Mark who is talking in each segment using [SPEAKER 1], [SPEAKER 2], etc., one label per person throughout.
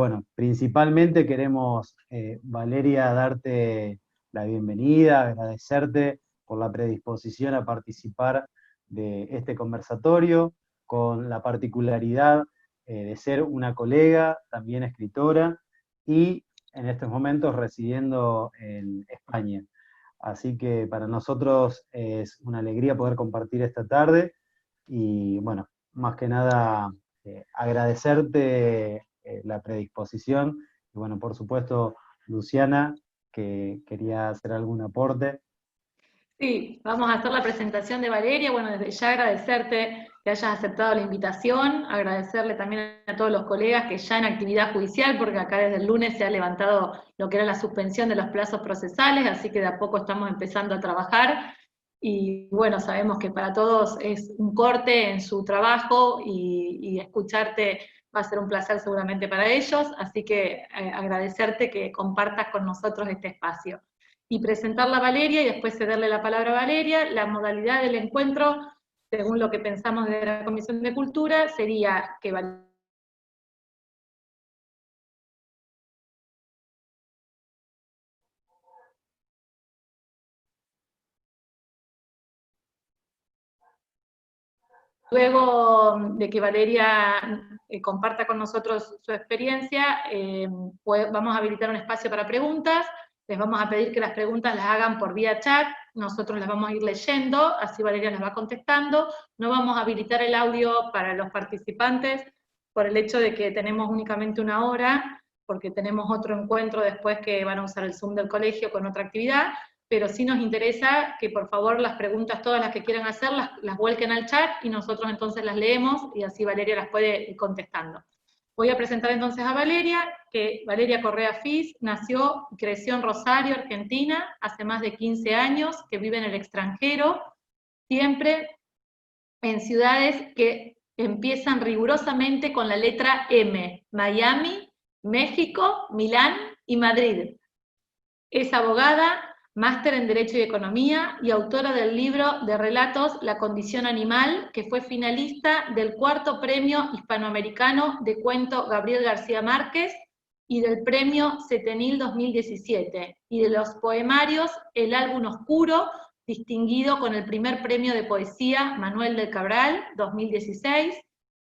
[SPEAKER 1] bueno, principalmente queremos, Valeria, darte la bienvenida, agradecerte por la predisposición a participar de este conversatorio, con la particularidad de ser una colega, también escritora, y en estos momentos residiendo en España. Así que para nosotros es una alegría poder compartir esta tarde y bueno, más que nada agradecerte la predisposición y bueno, por supuesto, Luciana, que quería hacer algún aporte.
[SPEAKER 2] Sí, vamos a hacer la presentación de Valeria. Bueno, desde ya agradecerte que hayas aceptado la invitación, agradecerle también a todos los colegas que ya en actividad judicial, porque acá desde el lunes se ha levantado lo que era la suspensión de los plazos procesales, así que de a poco estamos empezando a trabajar. Y bueno, sabemos que para todos es un corte en su trabajo y escucharte va a ser un placer seguramente para ellos, así que agradecerte que compartas con nosotros este espacio. Y presentarla a Valeria y después cederle la palabra a Valeria. La modalidad del encuentro, según lo que pensamos de la Comisión de Cultura, sería que Valeria luego de que Valeria comparta con nosotros su experiencia, vamos a habilitar un espacio para preguntas. Les vamos a pedir que las preguntas las hagan por vía chat, nosotros las vamos a ir leyendo, así Valeria las va contestando. No vamos a habilitar el audio para los participantes por el hecho de que tenemos únicamente una hora, porque tenemos otro encuentro después que van a usar el Zoom del colegio con otra actividad, pero sí nos interesa que por favor las preguntas, todas las que quieran hacer, las vuelquen al chat y nosotros entonces las leemos y así Valeria las puede ir contestando. Voy a presentar entonces a Valeria, que Valeria Correa Fis nació y creció en Rosario, Argentina, hace más de 15 años, que vive en el extranjero, siempre en ciudades que empiezan rigurosamente con la letra M: Miami, México, Milán y Madrid. Es abogada, máster en Derecho y Economía y autora del libro de relatos La condición animal, que fue finalista del 4º Premio Hispanoamericano de Cuento Gabriel García Márquez y del Premio Setenil 2017, y de los poemarios El álbum oscuro, distinguido con el primer premio de poesía Manuel del Cabral 2016,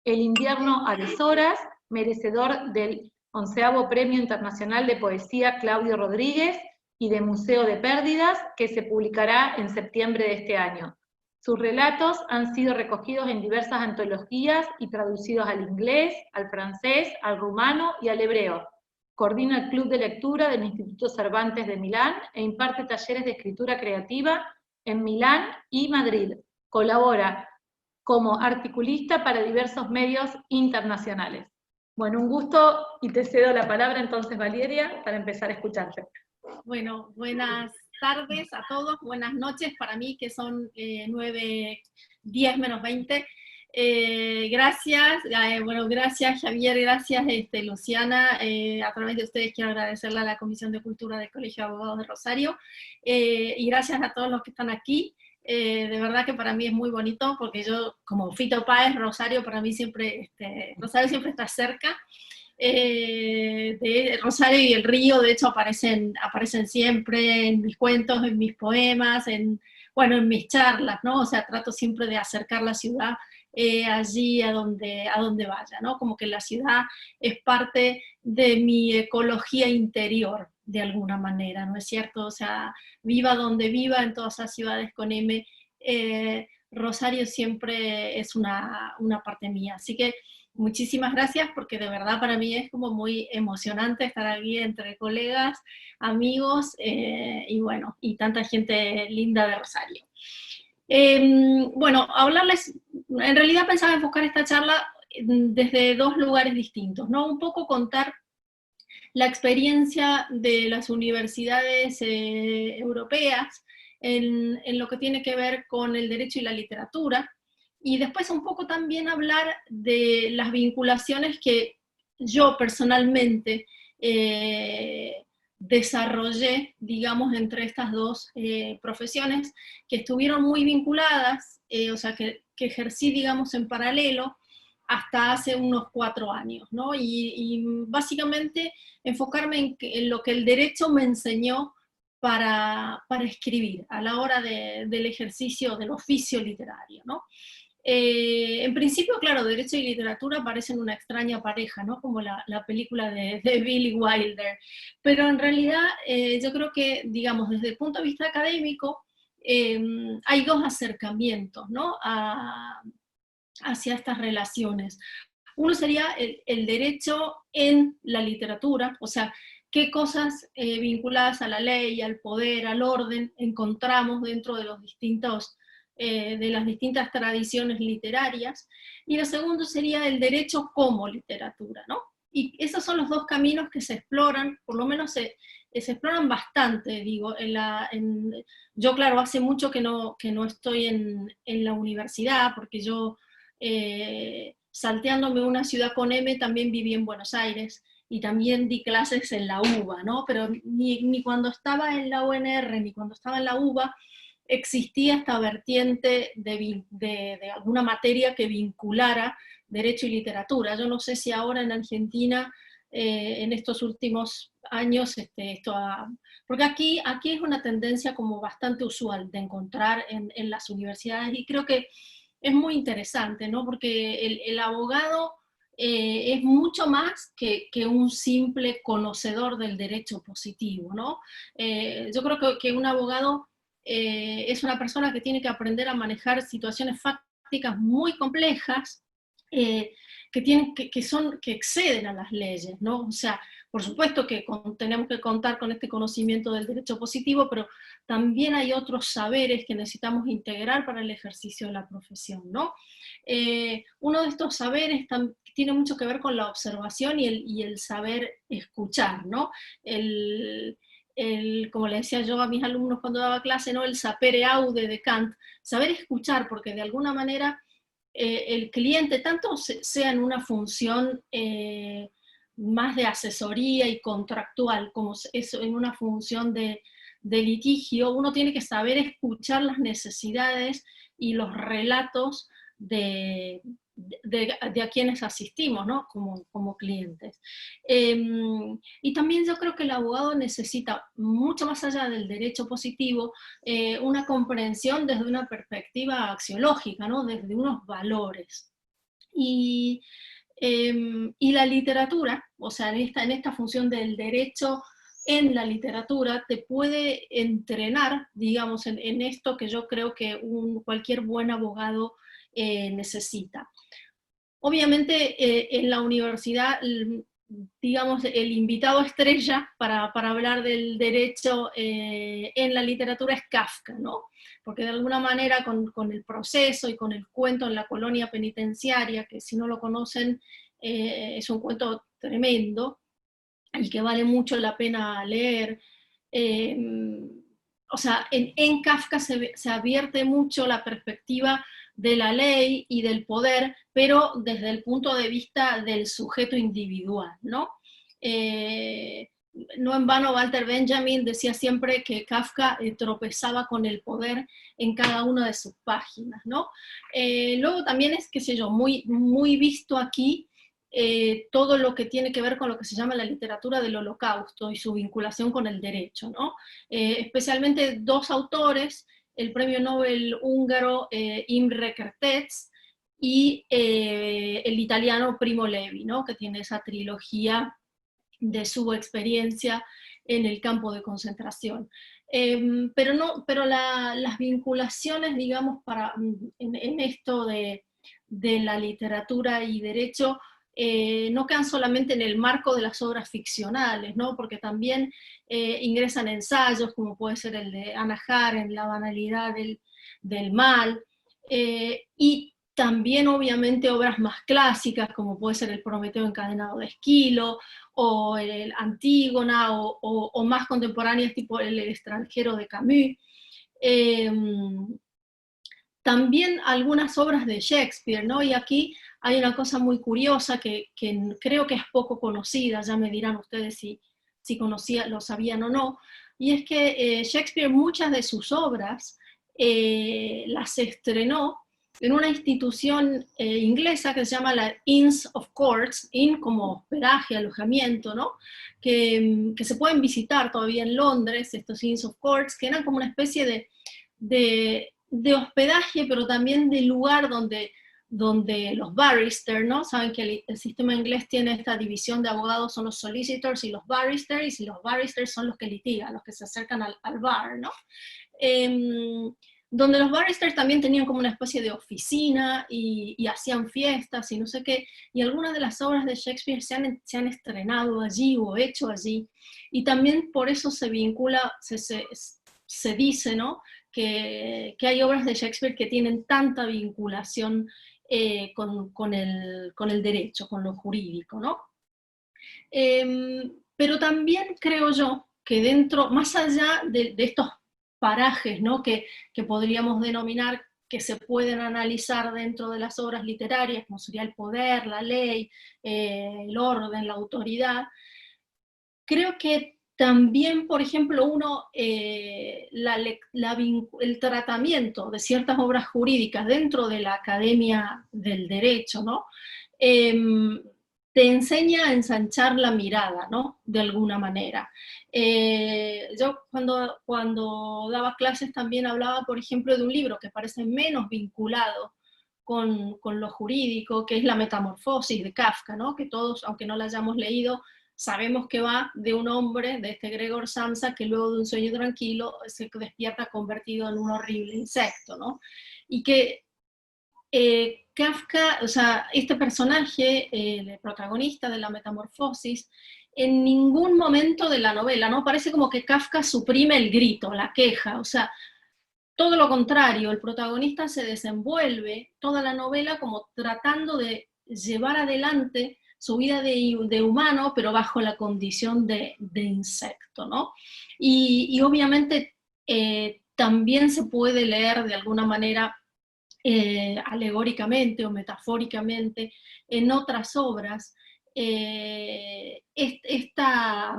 [SPEAKER 2] El invierno a deshoras, merecedor del 11º Premio Internacional de Poesía Claudio Rodríguez, y de Museo de Pérdidas, que se publicará en septiembre de este año. Sus relatos han sido recogidos en diversas antologías y traducidos al inglés, al francés, al rumano y al hebreo. Coordina el Club de Lectura del Instituto Cervantes de Milán e imparte talleres de escritura creativa en Milán y Madrid. Colabora como articulista para diversos medios internacionales. Bueno, un gusto y te cedo la palabra entonces, Valeria, para empezar a escucharte.
[SPEAKER 3] Bueno, buenas tardes a todos, buenas noches para mí que son 9:10 menos 20. Gracias, bueno, gracias Javier, gracias Luciana, a través de ustedes quiero agradecerle a la Comisión de Cultura del Colegio de Abogados de Rosario, y gracias a todos los que están aquí. De verdad que para mí es muy bonito, porque yo, como Fito Páez, Rosario para mí siempre, Rosario siempre está cerca. De Rosario y el río, de hecho, aparecen siempre en mis cuentos, en mis poemas, bueno, en mis charlas, ¿no? O sea, trato siempre de acercar la ciudad allí a donde vaya, ¿no? Como que la ciudad es parte de mi ecología interior, de alguna manera, ¿no es cierto? O sea, viva donde viva, en todas las ciudades con M, Rosario siempre es una parte mía. Así que muchísimas gracias, porque de verdad para mí es como muy emocionante estar aquí entre colegas, amigos, y bueno, y tanta gente linda de Rosario. Bueno, hablarles, en realidad pensaba enfocar esta charla desde dos lugares distintos, ¿no? Un poco contar la experiencia de las universidades europeas en lo que tiene que ver con el derecho y la literatura, y después un poco también hablar de las vinculaciones que yo personalmente desarrollé, digamos, entre estas dos profesiones, que estuvieron muy vinculadas, o sea, que ejercí, digamos, en paralelo, hasta hace unos 4 años, ¿no? Y básicamente enfocarme en lo que el derecho me enseñó para escribir a la hora del ejercicio del oficio literario, ¿no? En principio, claro, derecho y literatura parecen una extraña pareja, ¿no? Como la película de Billy Wilder, pero en realidad yo creo que, digamos, desde el punto de vista académico, hay dos acercamientos, ¿no? Hacia estas relaciones. Uno sería el derecho en la literatura, o sea, qué cosas vinculadas a la ley, al poder, al orden, encontramos dentro de los distintos de las distintas tradiciones literarias, y lo segundo sería el derecho como literatura, ¿no? Y esos son los dos caminos que se exploran, por lo menos se exploran bastante, digo, yo claro, hace mucho que no estoy en la universidad, porque yo salteándome una ciudad con M también viví en Buenos Aires, y también di clases en la UBA, ¿no? Pero ni cuando estaba en la UNR, ni cuando estaba en la UBA, existía esta vertiente de alguna materia que vinculara derecho y literatura. Yo no sé si ahora en Argentina, en estos últimos años, porque aquí es una tendencia como bastante usual de encontrar en las universidades, y creo que es muy interesante, ¿no? Porque el abogado es mucho más que un simple conocedor del derecho positivo, ¿no? Yo creo que un abogado es una persona que tiene que aprender a manejar situaciones fácticas muy complejas, que exceden a las leyes, ¿no? O sea, por supuesto que tenemos que contar con este conocimiento del derecho positivo, pero también hay otros saberes que necesitamos integrar para el ejercicio de la profesión, ¿no? Uno de estos saberes tiene mucho que ver con la observación y el saber escuchar, ¿no? Como le decía yo a mis alumnos cuando daba clase, ¿no? El sapere aude de Kant, saber escuchar, porque de alguna manera el cliente, tanto sea en una función más de asesoría y contractual, como eso en una función de litigio, uno tiene que saber escuchar las necesidades y los relatos de a quienes asistimos, ¿no? Como clientes. Y también yo creo que el abogado necesita, mucho más allá del derecho positivo, una comprensión desde una perspectiva axiológica, ¿no? Desde unos valores. Y la literatura, o sea, en esta función del derecho en la literatura, te puede entrenar, digamos, en esto que yo creo que cualquier buen abogado necesita. Obviamente en la universidad, digamos, el invitado estrella para hablar del derecho en la literatura es Kafka, ¿no? Porque de alguna manera con el proceso y con el cuento en la colonia penitenciaria, que si no lo conocen es un cuento tremendo y que vale mucho la pena leer, o sea, en Kafka se advierte mucho la perspectiva de la ley y del poder, pero desde el punto de vista del sujeto individual, ¿no? No en vano Walter Benjamin decía siempre que Kafka tropezaba con el poder en cada una de sus páginas, ¿no? Luego también es, qué sé yo, muy, muy visto aquí todo lo que tiene que ver con lo que se llama la literatura del Holocausto y su vinculación con el derecho, ¿no? Especialmente dos autores, el premio Nobel húngaro Imre Kertész y el italiano Primo Levi, ¿no? Que tiene esa trilogía de su experiencia en el campo de concentración. Pero las vinculaciones, digamos, en esto de la literatura y derecho, no quedan solamente en el marco de las obras ficcionales, ¿no? Porque también ingresan ensayos, como puede ser el de Hannah Arendt, La banalidad del mal, y también obviamente obras más clásicas, como puede ser el Prometeo encadenado de Esquilo, o el Antígona, o más contemporáneas, tipo el extranjero de Camus. También algunas obras de Shakespeare, ¿no? Y aquí hay una cosa muy curiosa que creo que es poco conocida, ya me dirán ustedes si lo sabían o no, y es que Shakespeare muchas de sus obras las estrenó en una institución inglesa que se llama la Inns of Courts, inn como hospedaje, alojamiento, ¿no? Que se pueden visitar todavía en Londres, estos Inns of Courts, que eran como una especie de hospedaje, pero también de lugar donde los barristers, ¿no? Saben que el sistema inglés tiene esta división de abogados, son los solicitors y los barristers, y los barristers son los que litigan, los que se acercan al bar, ¿no? Donde los barristers también tenían como una especie de oficina y hacían fiestas y no sé qué, y algunas de las obras de Shakespeare se han estrenado allí o hecho allí, y también por eso se vincula, se dice, ¿no? Que hay obras de Shakespeare que tienen tanta vinculación con el derecho, con lo jurídico, ¿no? Pero también creo yo que dentro, más allá de estos parajes, ¿no? que podríamos denominar que se pueden analizar dentro de las obras literarias, como sería el poder, la ley, el orden, la autoridad, creo que también, por ejemplo, el tratamiento de ciertas obras jurídicas dentro de la academia del derecho, ¿no? Te enseña a ensanchar la mirada, ¿no? De alguna manera. Yo cuando daba clases también hablaba, por ejemplo, de un libro que parece menos vinculado con lo jurídico, que es La Metamorfosis de Kafka, ¿no? Que todos, aunque no la hayamos leído, sabemos que va de un hombre, de este Gregor Samsa, que luego de un sueño tranquilo se despierta convertido en un horrible insecto, ¿no? Y que Kafka, o sea, este personaje, el protagonista de La Metamorfosis, en ningún momento de la novela, ¿no? Parece como que Kafka suprime el grito, la queja, o sea, todo lo contrario, el protagonista se desenvuelve toda la novela como tratando de llevar adelante su vida de humano, pero bajo la condición de insecto, ¿no? Y obviamente también se puede leer de alguna manera alegóricamente o metafóricamente en otras obras esta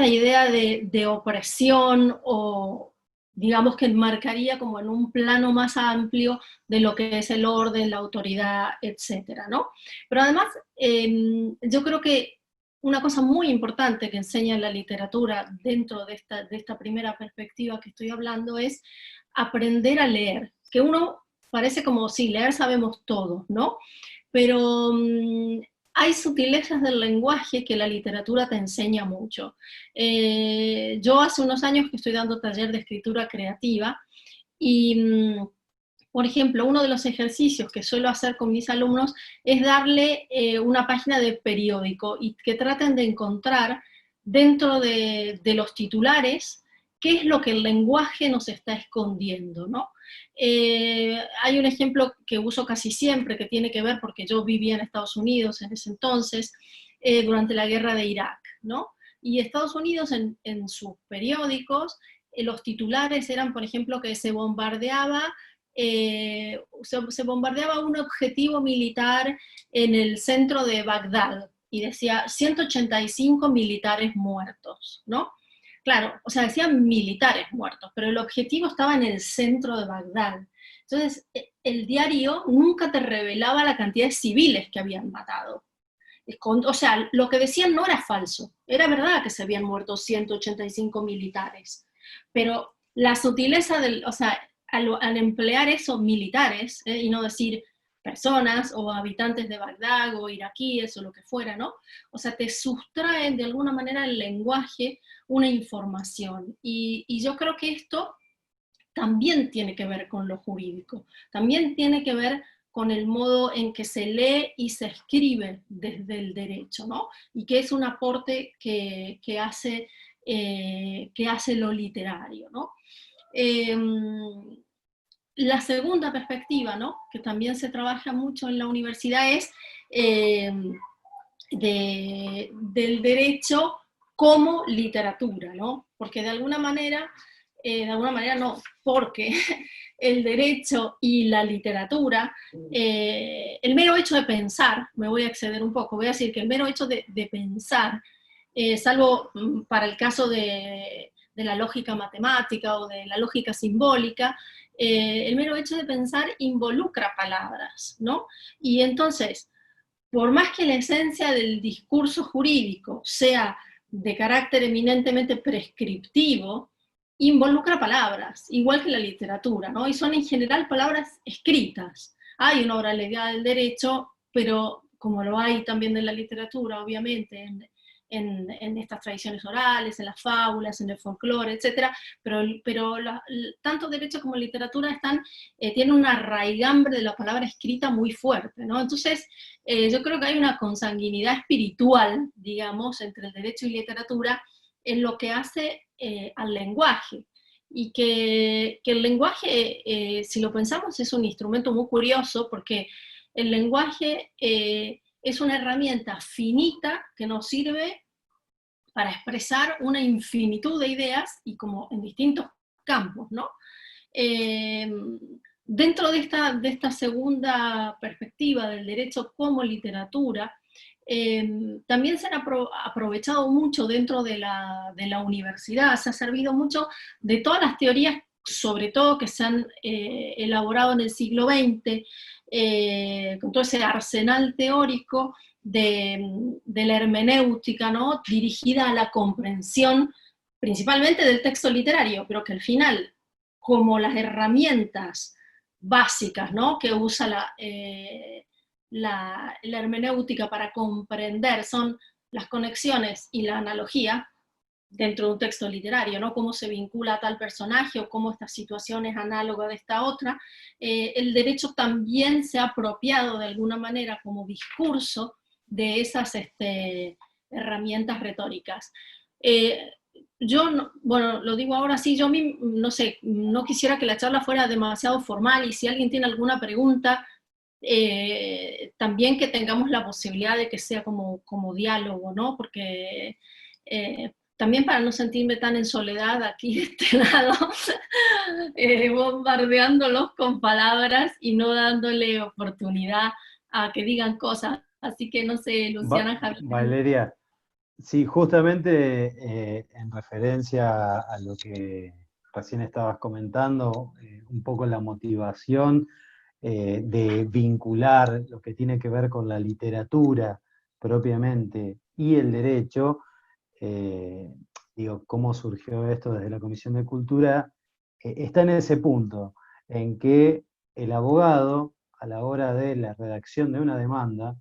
[SPEAKER 3] idea de opresión, o digamos que enmarcaría como en un plano más amplio de lo que es el orden, la autoridad, etcétera, ¿no? Pero además, yo creo que una cosa muy importante que enseña la literatura dentro de esta primera perspectiva que estoy hablando es aprender a leer, que uno parece como, sí, leer sabemos todos, ¿no? Pero hay sutilezas del lenguaje que la literatura te enseña mucho. Yo hace unos años que estoy dando taller de escritura creativa, y por ejemplo, uno de los ejercicios que suelo hacer con mis alumnos es darle una página de periódico y que traten de encontrar dentro de los titulares qué es lo que el lenguaje nos está escondiendo, ¿no? Hay un ejemplo que uso casi siempre que tiene que ver, porque yo vivía en Estados Unidos en ese entonces, durante la guerra de Irak, ¿no? Y Estados Unidos en sus periódicos, los titulares eran, por ejemplo, que se bombardeaba un objetivo militar en el centro de Bagdad, y decía 185 militares muertos, ¿no? Claro, o sea, decían militares muertos, pero el objetivo estaba en el centro de Bagdad. Entonces, el diario nunca te revelaba la cantidad de civiles que habían matado. O sea, lo que decían no era falso, era verdad que se habían muerto 185 militares, pero la sutileza o sea, al emplear esos militares, y no decir personas o habitantes de Bagdad o iraquíes o lo que fuera, ¿no? O sea, te sustraen de alguna manera el lenguaje una información. Y yo creo que esto también tiene que ver con lo jurídico, también tiene que ver con el modo en que se lee y se escribe desde el derecho, ¿no? Y que es un aporte que hace lo literario, ¿no? La segunda perspectiva, ¿no? Que también se trabaja mucho en la universidad es del derecho como literatura, ¿no? Porque de alguna manera no, porque el derecho y la literatura, el mero hecho de pensar, me voy a exceder un poco, voy a decir que el mero hecho de pensar, salvo para el caso de la lógica matemática o de la lógica simbólica, el mero hecho de pensar involucra palabras, ¿no? Y entonces, por más que la esencia del discurso jurídico sea de carácter eminentemente prescriptivo, involucra palabras, igual que la literatura, ¿no? Y son en general palabras escritas. Hay una oralidad del derecho, pero como lo hay también de la literatura, obviamente, en estas tradiciones orales, en las fábulas, en el folclore, etc. Pero tanto derecho como literatura tienen una raigambre de la palabra escrita muy fuerte, ¿no? Entonces, yo creo que hay una consanguinidad espiritual, digamos, entre el derecho y literatura, en lo que hace al lenguaje. Y que el lenguaje, si lo pensamos, es un instrumento muy curioso, porque el lenguaje es una herramienta finita que nos sirve para expresar una infinitud de ideas y como en distintos campos, ¿no? Dentro de esta segunda perspectiva del derecho como literatura, también se han aprovechado mucho dentro de la universidad, se ha servido mucho de todas las teorías, sobre todo que se han elaborado en el siglo XX, con todo ese arsenal teórico de la hermenéutica, ¿no? Dirigida a la comprensión principalmente del texto literario, pero que al final, como las herramientas básicas, ¿no? Que usa la hermenéutica para comprender son las conexiones y la analogía dentro de un texto literario, ¿no? Cómo se vincula a tal personaje o cómo esta situación es análoga de esta otra. El derecho también se ha apropiado de alguna manera como discurso de esas herramientas retóricas. Yo, bueno, lo digo ahora sí, yo no sé, no quisiera que la charla fuera demasiado formal, y si alguien tiene alguna pregunta, también que tengamos la posibilidad de que sea como diálogo, ¿no? Porque también para no sentirme tan en soledad aquí de este lado, bombardeándolos con palabras y no dándole oportunidad a que digan cosas. Así que no sé, Luciana, Javier.
[SPEAKER 1] Valeria, sí, justamente en referencia a lo que recién estabas comentando, un poco la motivación de vincular lo que tiene que ver con la literatura propiamente y el derecho, digo, cómo surgió esto desde la Comisión de Cultura, está en ese punto, en que el abogado, a la hora de la redacción de una demanda,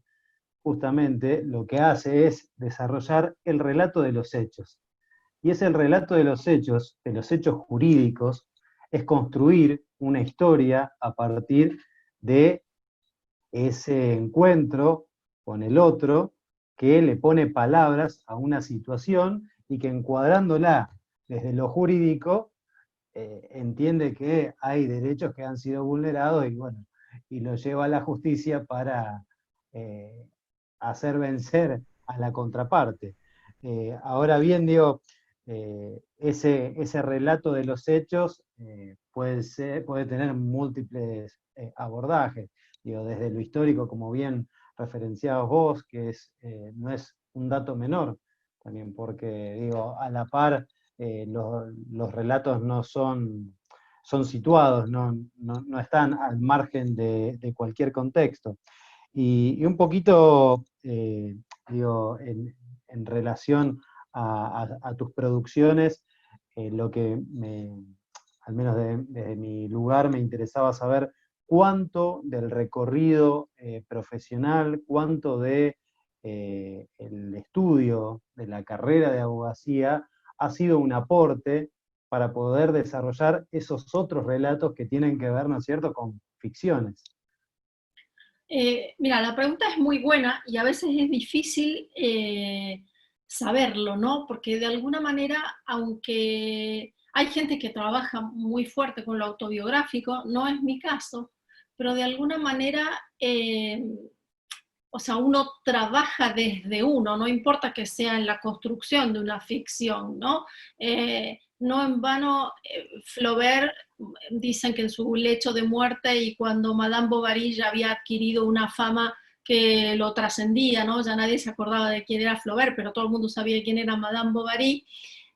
[SPEAKER 1] justamente lo que hace es desarrollar el relato de los hechos. Y es el relato de los hechos jurídicos, es construir una historia a partir de ese encuentro con el otro que le pone palabras a una situación y que encuadrándola desde lo jurídico entiende que hay derechos que han sido vulnerados y bueno, y lo lleva a la justicia para hacer vencer a la contraparte. Ahora bien, digo, ese relato de los hechos puede tener múltiples abordajes, digo, desde lo histórico, como bien referenciados vos, que no es un dato menor, también porque, digo, a la par los relatos no son situados, no están al margen de cualquier contexto. Y un poquito, digo, en relación a tus producciones, lo que al menos desde mi lugar, me interesaba saber cuánto del recorrido profesional, cuánto de el estudio de la carrera de abogacía ha sido un aporte para poder desarrollar esos otros relatos que tienen que ver, ¿no es cierto?, con ficciones.
[SPEAKER 3] Mira, la pregunta es muy buena y a veces es difícil saberlo, ¿no? Porque de alguna manera, aunque hay gente que trabaja muy fuerte con lo autobiográfico, no es mi caso, pero de alguna manera, o sea, uno trabaja desde uno, no importa que sea en la construcción de una ficción, ¿no? No en vano, Flaubert, dicen que en su lecho de muerte y cuando Madame Bovary ya había adquirido una fama que lo trascendía, ¿no? Ya nadie se acordaba de quién era Flaubert, pero todo el mundo sabía quién era Madame Bovary.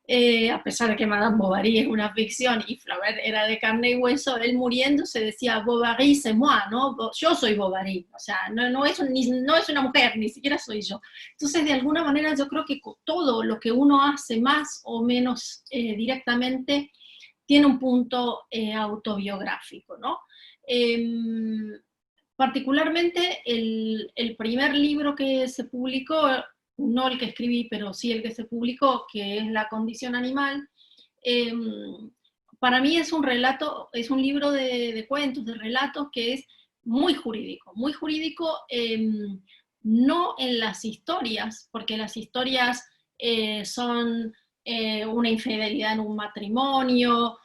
[SPEAKER 3] a pesar de que Madame Bovary es una ficción y Flaubert era de carne y hueso, él muriendo se decía Bovary c'est moi, ¿no? Yo soy Bovary, o sea, no es una mujer, ni siquiera soy yo. Entonces, de alguna manera, yo creo que todo lo que uno hace más o menos directamente tiene un punto autobiográfico, ¿no? Particularmente el primer libro que se publicó, no el que escribí, pero sí el que se publicó, que es La condición animal, para mí es un relato, es un libro de cuentos, de relatos que es muy jurídico, no en las historias, porque las historias son una infidelidad en un matrimonio,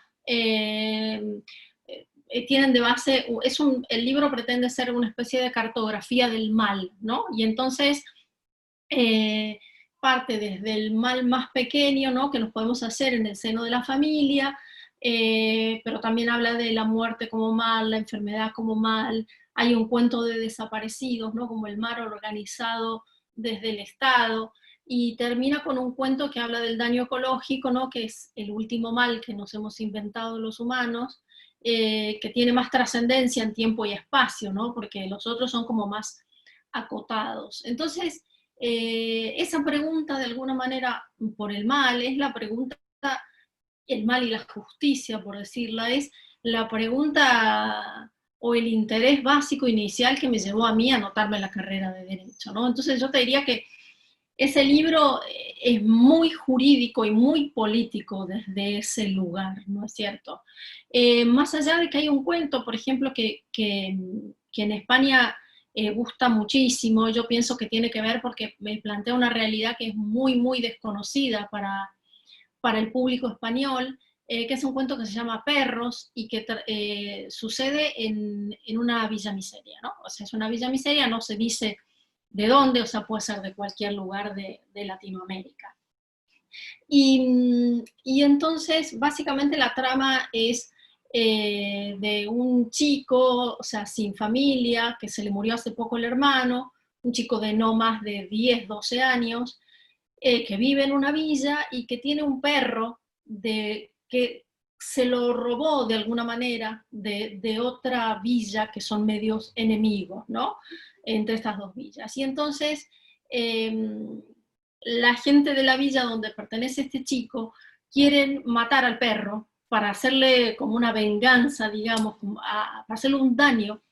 [SPEAKER 3] tienen de base, el libro pretende ser una especie de cartografía del mal, ¿no? Y entonces parte desde el mal más pequeño, ¿no? Que nos podemos hacer en el seno de la familia, pero también habla de la muerte como mal, la enfermedad como mal, hay un cuento de desaparecidos, ¿no? Como el mal organizado desde el Estado, y termina con un cuento que habla del daño ecológico, ¿no? Que es el último mal que nos hemos inventado los humanos, que tiene más trascendencia en tiempo y espacio, ¿no? Porque los otros son como más acotados. Entonces, esa pregunta de alguna manera por el mal es la pregunta, el mal y la justicia, por decirla, es la pregunta o el interés básico inicial que me llevó a mí a anotarme en la carrera de Derecho, ¿no? Entonces yo te diría que ese libro es muy jurídico y muy político desde ese lugar, ¿no es cierto? Más allá de que hay un cuento, por ejemplo, que en España gusta muchísimo, yo pienso que tiene que ver porque me plantea una realidad que es muy, muy desconocida para el público español, que es un cuento que se llama Perros y que sucede en una villa miseria, ¿no? O sea, es una villa miseria, no se dice de dónde, o sea, puede ser de cualquier lugar de Latinoamérica. Y entonces, básicamente la trama es de un chico, o sea, sin familia, que se le murió hace poco el hermano, un chico de no más de 10, 12 años, que vive en una villa y que tiene un perro que se lo robó de alguna manera de otra villa que son medios enemigos, ¿no? Entre estas dos villas. Y entonces la gente de la villa donde pertenece este chico quieren matar al perro para hacerle como una venganza, digamos, para hacerle un daño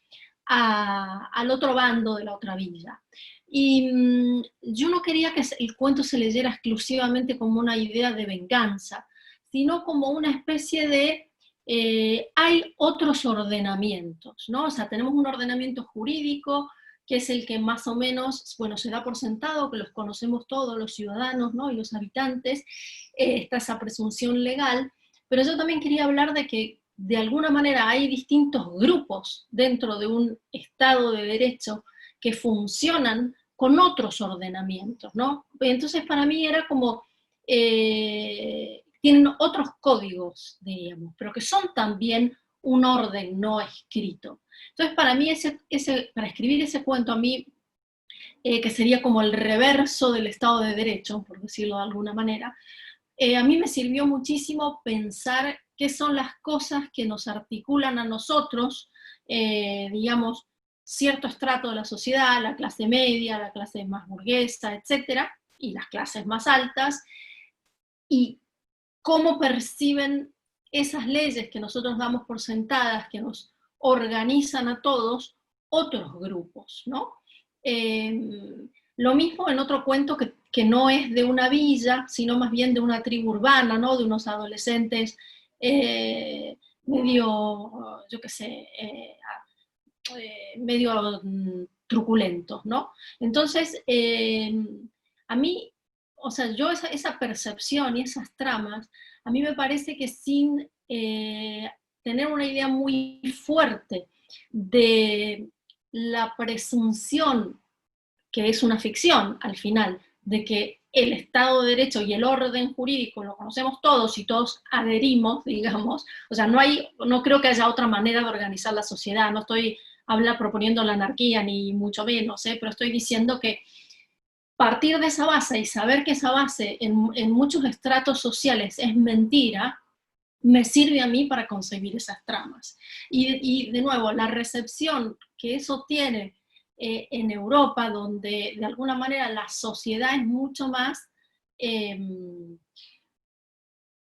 [SPEAKER 3] al otro bando de la otra villa. Y yo no quería que el cuento se leyera exclusivamente como una idea de venganza, sino como una especie de hay otros ordenamientos, ¿no? O sea, tenemos un ordenamiento jurídico que es el que más o menos, bueno, se da por sentado, que los conocemos todos los ciudadanos, ¿no? Y los habitantes, está esa presunción legal, pero yo también quería hablar de que de alguna manera hay distintos grupos dentro de un Estado de Derecho que funcionan con otros ordenamientos, ¿no? Entonces para mí era como, tienen otros códigos, diríamos, pero que son también un orden no escrito. Entonces para mí, para escribir ese cuento a mí, que sería como el reverso del Estado de Derecho, por decirlo de alguna manera, a mí me sirvió muchísimo pensar qué son las cosas que nos articulan a nosotros, digamos, cierto estrato de la sociedad, la clase media, la clase más burguesa, etcétera, y las clases más altas, y cómo perciben esas leyes que nosotros damos por sentadas, que nos organizan a todos, otros grupos, ¿no? Lo mismo en otro cuento que no es de una villa, sino más bien de una tribu urbana, ¿no? De unos adolescentes medio, yo qué sé, medio truculentos, ¿no? Entonces, a mí, o sea, yo esa percepción y esas tramas, a mí me parece que sin tener una idea muy fuerte de la presunción, que es una ficción al final, de que el Estado de Derecho y el orden jurídico lo conocemos todos y todos adherimos, digamos, o sea, no creo que haya otra manera de organizar la sociedad, no estoy proponiendo la anarquía ni mucho menos, pero estoy diciendo que partir de esa base y saber que esa base en muchos estratos sociales es mentira, me sirve a mí para concebir esas tramas. Y de nuevo, la recepción que eso tiene en Europa, donde de alguna manera la sociedad es mucho más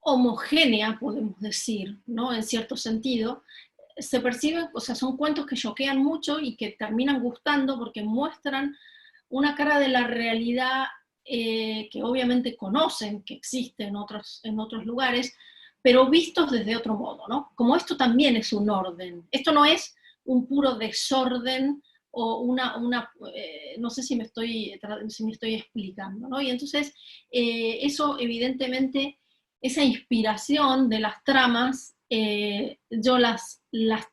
[SPEAKER 3] homogénea, podemos decir, ¿no? En cierto sentido, se perciben, o sea, son cuentos que choquean mucho y que terminan gustando porque muestran una cara de la realidad que obviamente conocen, que existe en otros lugares, pero vistos desde otro modo, ¿no? Como esto también es un orden. Esto no es un puro desorden o no sé si me estoy explicando, ¿no? Y entonces, eso evidentemente, esa inspiración de las tramas, yo las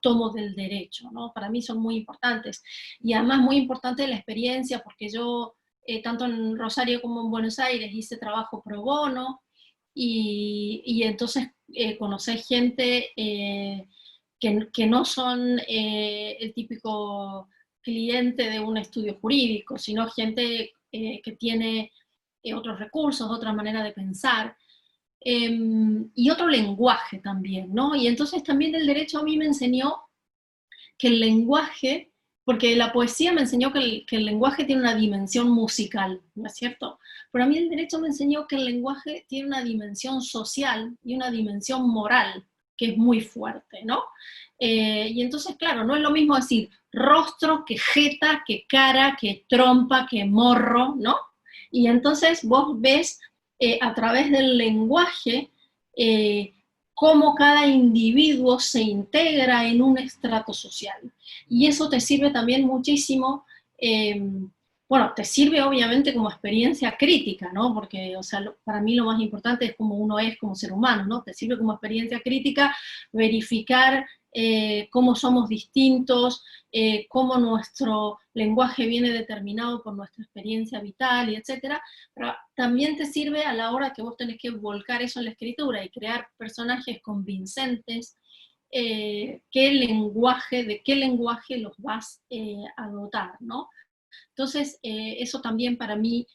[SPEAKER 3] tomo del derecho, ¿no? Para mí son muy importantes. Y además muy importante la experiencia, porque yo, tanto en Rosario como en Buenos Aires, hice trabajo pro bono, y entonces conocí gente que no son el típico cliente de un estudio jurídico, sino gente que tiene otros recursos, otra manera de pensar, y otro lenguaje también, ¿no? Y entonces también el derecho a mí me enseñó que el lenguaje, porque la poesía me enseñó que el lenguaje tiene una dimensión musical, ¿no es cierto? Pero a mí el derecho me enseñó que el lenguaje tiene una dimensión social y una dimensión moral, que es muy fuerte, ¿no? Y entonces, claro, no es lo mismo decir rostro que jeta, que cara, que trompa, que morro, ¿no? Y entonces vos ves a través del lenguaje cómo cada individuo se integra en un estrato social. Y eso te sirve también muchísimo, bueno, te sirve obviamente como experiencia crítica, ¿no? Porque, o sea, para mí lo más importante es cómo uno es como ser humano, ¿no? Te sirve como experiencia crítica verificar cómo somos distintos, cómo nuestro lenguaje viene determinado por nuestra experiencia vital, y etcétera, pero también te sirve a la hora que vos tenés que volcar eso en la escritura y crear personajes convincentes, de qué lenguaje los vas a dotar, ¿no? Entonces, eso también para mí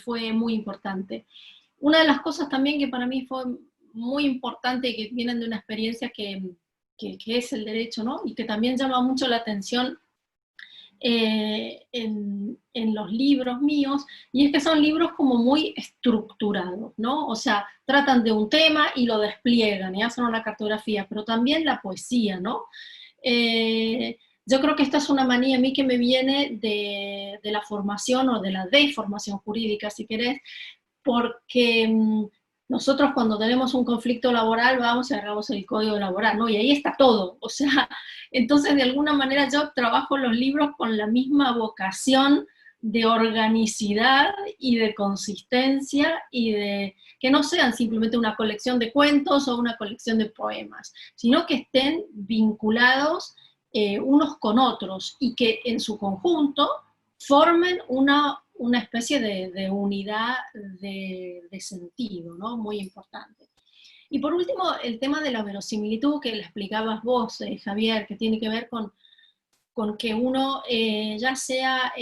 [SPEAKER 3] fue muy importante. Una de las cosas también que para mí fue muy importante y que vienen de una experiencia que es el derecho, ¿no? Y que también llama mucho la atención en los libros míos, y es que son libros como muy estructurados, ¿no? O sea, tratan de un tema y lo despliegan y hacen una cartografía, pero también la poesía, ¿no? Yo creo que esta es una manía a mí que me viene de la formación o de la deformación jurídica, si querés, porque nosotros cuando tenemos un conflicto laboral vamos y agarramos el código laboral, ¿no? Y ahí está todo, o sea, entonces de alguna manera yo trabajo los libros con la misma vocación de organicidad y de consistencia y de que no sean simplemente una colección de cuentos o una colección de poemas, sino que estén vinculados unos con otros y que en su conjunto formen una especie de unidad de sentido, ¿no? Muy importante. Y por último, el tema de la verosimilitud que le explicabas vos, Javier, que tiene que ver con que uno, ya sea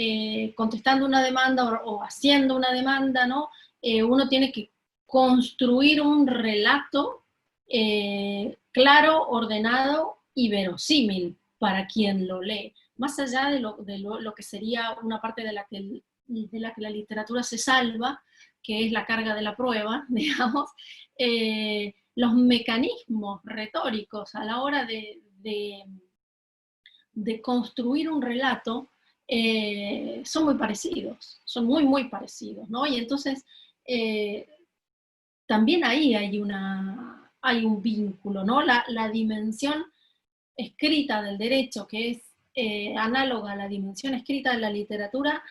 [SPEAKER 3] contestando una demanda o haciendo una demanda, ¿no? Uno tiene que construir un relato claro, ordenado y verosímil para quien lo lee, más allá de lo que sería una parte de la que la literatura se salva, que es la carga de la prueba, digamos, los mecanismos retóricos a la hora de construir un relato son muy parecidos, son muy, muy parecidos, ¿no? Y entonces también ahí hay un vínculo, ¿no? La dimensión escrita del derecho, que es análoga a la dimensión escrita de la literatura,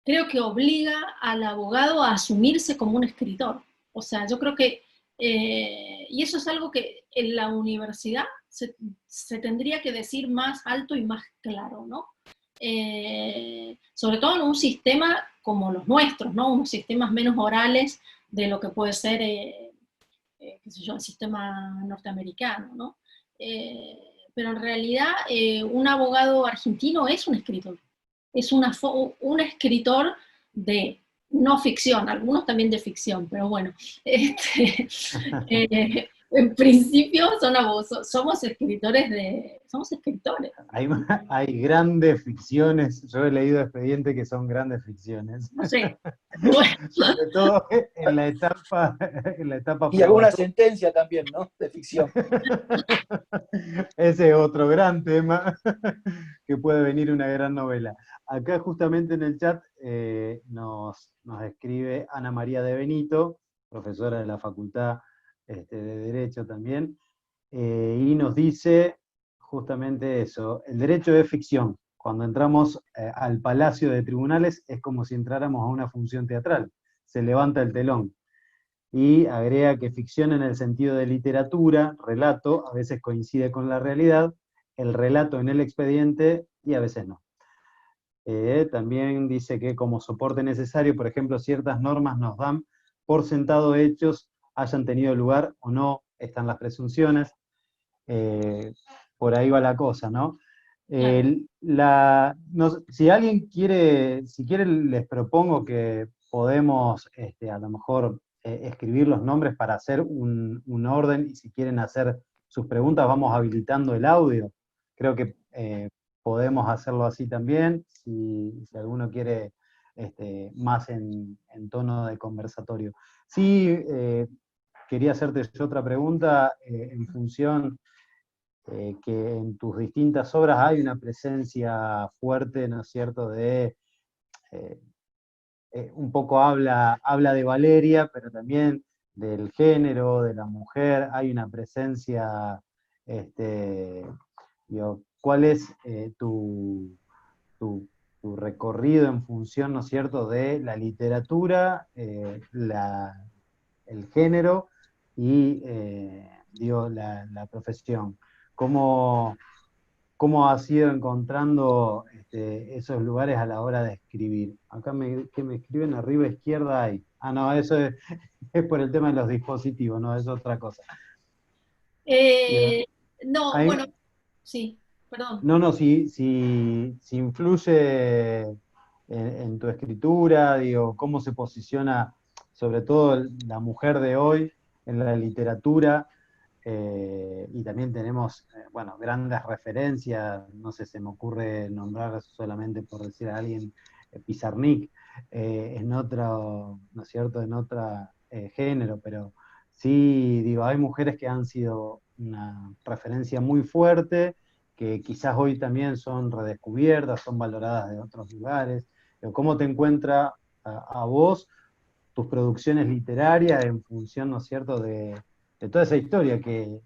[SPEAKER 3] creo que obliga al abogado a asumirse como un escritor. O sea, yo creo que, y eso es algo que en la universidad se tendría que decir más alto y más claro, ¿no? Sobre todo en un sistema como los nuestros, ¿no? Unos sistemas menos orales de lo que puede ser, qué sé yo, el sistema norteamericano, ¿no? Pero en realidad un abogado argentino es un escritor. Es un escritor de no ficción, algunos también de ficción, pero bueno, en principio somos escritores.
[SPEAKER 1] Hay grandes ficciones, yo he leído expedientes que son grandes ficciones.
[SPEAKER 3] No sé. Bueno.
[SPEAKER 1] Sobre todo en la etapa
[SPEAKER 4] y alguna sentencia también, ¿no? De ficción.
[SPEAKER 1] Ese es otro gran tema que puede venir una gran novela. Acá justamente en el chat nos escribe Ana María de Benito, profesora de la Facultad de Derecho también, y nos dice justamente eso: el derecho es ficción. Cuando entramos al palacio de tribunales es como si entráramos a una función teatral, se levanta el telón. Y agrega que ficción en el sentido de literatura, relato, a veces coincide con la realidad, el relato en el expediente y a veces no. También dice que como soporte necesario, por ejemplo, ciertas normas nos dan por sentado hechos, hayan tenido lugar o no, están las presunciones. Por ahí va la cosa, ¿no? Si alguien quiere, si quieren, les propongo que podemos a lo mejor escribir los nombres para hacer un orden, y si quieren hacer sus preguntas vamos habilitando el audio. Creo que podemos hacerlo así también, si alguno quiere más en tono de conversatorio. Sí, quería hacerte yo otra pregunta en función que en tus distintas obras hay una presencia fuerte, ¿no es cierto?, de un poco habla de Valeria, pero también del género, de la mujer, hay una presencia, digo, ¿cuál es tu recorrido en función, ¿no es cierto?, de la literatura, el género y digo, la profesión? ¿Cómo has ido encontrando esos lugares a la hora de escribir? Acá que me escriben arriba izquierda hay. Ah, no, eso es por el tema de los dispositivos, no, es otra cosa.
[SPEAKER 3] No,
[SPEAKER 1] Ahí,
[SPEAKER 3] bueno, sí, perdón.
[SPEAKER 1] no, si influye en tu escritura, digo, cómo se posiciona sobre todo la mujer de hoy en la literatura. Y también tenemos, bueno, grandes referencias, no sé, se me ocurre nombrar solamente por decir a alguien, Pizarnik, en otro, ¿no es cierto?, en otro género, pero sí, digo, hay mujeres que han sido una referencia muy fuerte, que quizás hoy también son redescubiertas, son valoradas de otros lugares. ¿Cómo te encuentra a vos tus producciones literarias en función, ¿no es cierto?, de toda esa historia que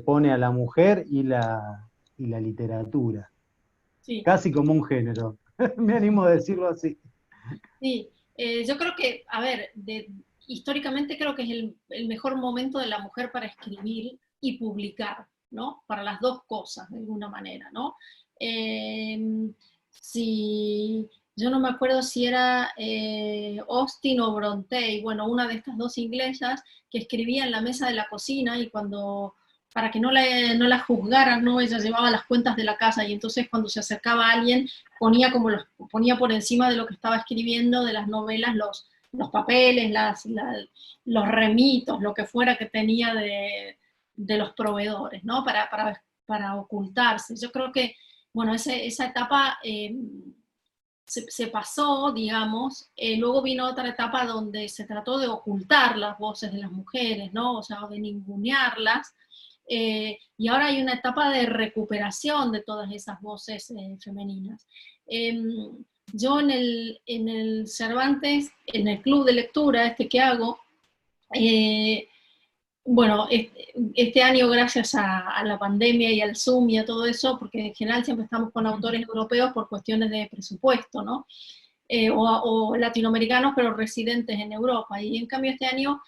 [SPEAKER 1] pone a la mujer y la literatura?
[SPEAKER 3] Sí.
[SPEAKER 1] Casi como un género, me animo a decirlo así.
[SPEAKER 3] Sí, yo creo que, a ver, históricamente creo que es el mejor momento de la mujer para escribir y publicar, ¿no? Para las dos cosas, de alguna manera, ¿no? Si, yo no me acuerdo si era Austen o Brontë, bueno, una de estas dos inglesas que escribía en la mesa de la cocina, y cuando, para que no la juzgaran, ¿no?, ella llevaba las cuentas de la casa, y entonces cuando se acercaba a alguien ponía por encima de lo que estaba escribiendo, de las novelas, los papeles, los remitos, lo que fuera que tenía de los proveedores, ¿no?, para ocultarse. Yo creo que, bueno, esa etapa se pasó, digamos. Luego vino otra etapa donde se trató de ocultar las voces de las mujeres, ¿no?, o sea, de ningunearlas. Y ahora hay una etapa de recuperación de todas esas voces femeninas. Yo en el Cervantes, en el club de lectura que hago, bueno, este año, gracias a la pandemia y al Zoom y a todo eso, porque en general siempre estamos con autores europeos por cuestiones de presupuesto, ¿no? O latinoamericanos, pero residentes en Europa. Y en cambio este año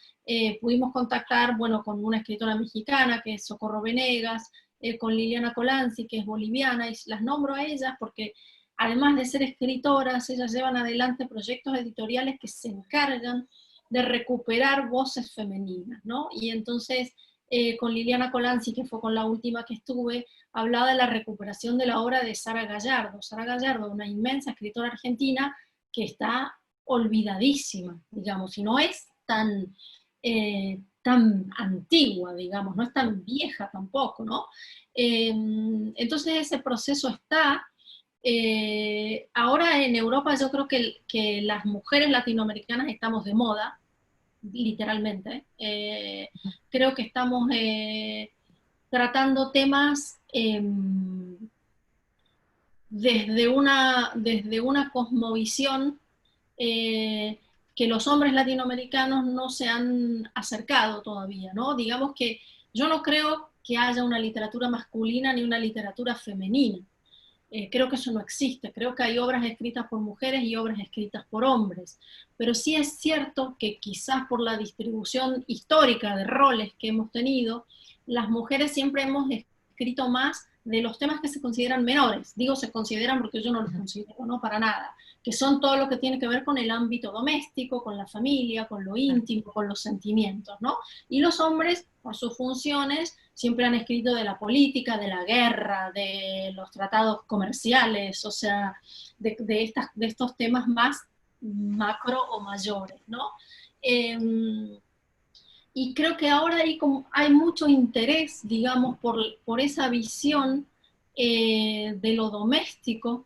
[SPEAKER 3] pudimos contactar, bueno, con una escritora mexicana, que es Socorro Venegas, con Liliana Colanzi, que es boliviana, y las nombro a ellas porque, además de ser escritoras, ellas llevan adelante proyectos editoriales que se encargan de recuperar voces femeninas, ¿no? Y entonces, con Liliana Colanzi, que fue con la última que estuve, hablaba de la recuperación de la obra de Sara Gallardo. Sara Gallardo, una inmensa escritora argentina, que está olvidadísima, digamos, y no es tan, tan antigua, digamos, no es tan vieja tampoco, ¿no? Entonces ese proceso está. Ahora en Europa yo creo que las mujeres latinoamericanas estamos de moda, literalmente. Creo que estamos tratando temas desde una cosmovisión que los hombres latinoamericanos no se han acercado todavía, ¿no? Digamos que yo no creo que haya una literatura masculina ni una literatura femenina. Creo que eso no existe. Creo que hay obras escritas por mujeres y obras escritas por hombres. Pero sí es cierto que quizás por la distribución histórica de roles que hemos tenido, las mujeres siempre hemos escrito más de los temas que se consideran menores. Digo se consideran porque yo no los considero, no para nada. Que son todo lo que tiene que ver con el ámbito doméstico, con la familia, con lo íntimo, con los sentimientos, ¿no? Y los hombres, por sus funciones, siempre han escrito de la política, de la guerra, de los tratados comerciales, o sea, de estos temas más macro o mayores, ¿no? Y creo que ahora hay mucho interés, digamos, por esa visión de lo doméstico,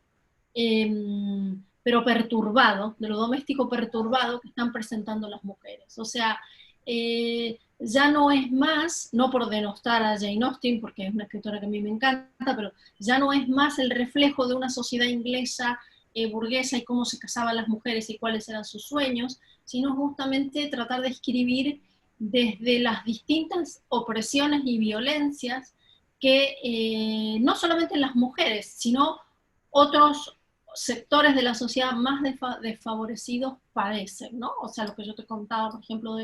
[SPEAKER 3] pero perturbado, de lo doméstico perturbado que están presentando las mujeres. O sea, ya no es más, no por denostar a Jane Austen, porque es una escritora que a mí me encanta, pero ya no es más el reflejo de una sociedad inglesa burguesa y cómo se casaban las mujeres y cuáles eran sus sueños, sino justamente tratar de escribir desde las distintas opresiones y violencias que no solamente las mujeres, sino otros sectores de la sociedad más desfavorecidos padecen, ¿no? O sea, lo que yo te contaba, por ejemplo,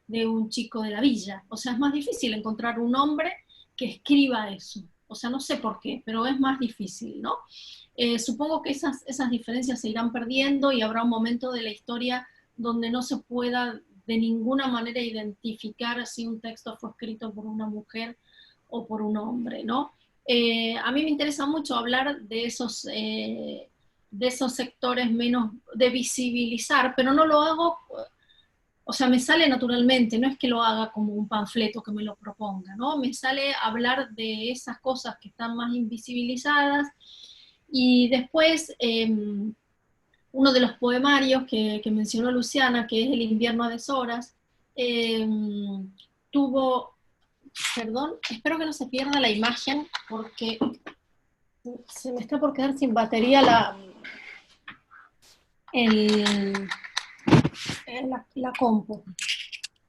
[SPEAKER 3] de un chico de la villa. O sea, es más difícil encontrar un hombre que escriba eso. O sea, no sé por qué, pero es más difícil, ¿no? Supongo que esas diferencias se irán perdiendo y habrá un momento de la historia donde no se pueda de ninguna manera identificar si un texto fue escrito por una mujer o por un hombre, ¿no? A mí me interesa mucho hablar de esos sectores menos, de visibilizar, pero no lo hago, o sea, me sale naturalmente, no es que lo haga como un panfleto que me lo proponga, ¿no? Me sale hablar de esas cosas que están más invisibilizadas, y después uno de los poemarios que mencionó Luciana, que es El invierno a deshoras, tuvo, perdón, espero que no se pierda la imagen, porque se me está por quedar sin batería la compu.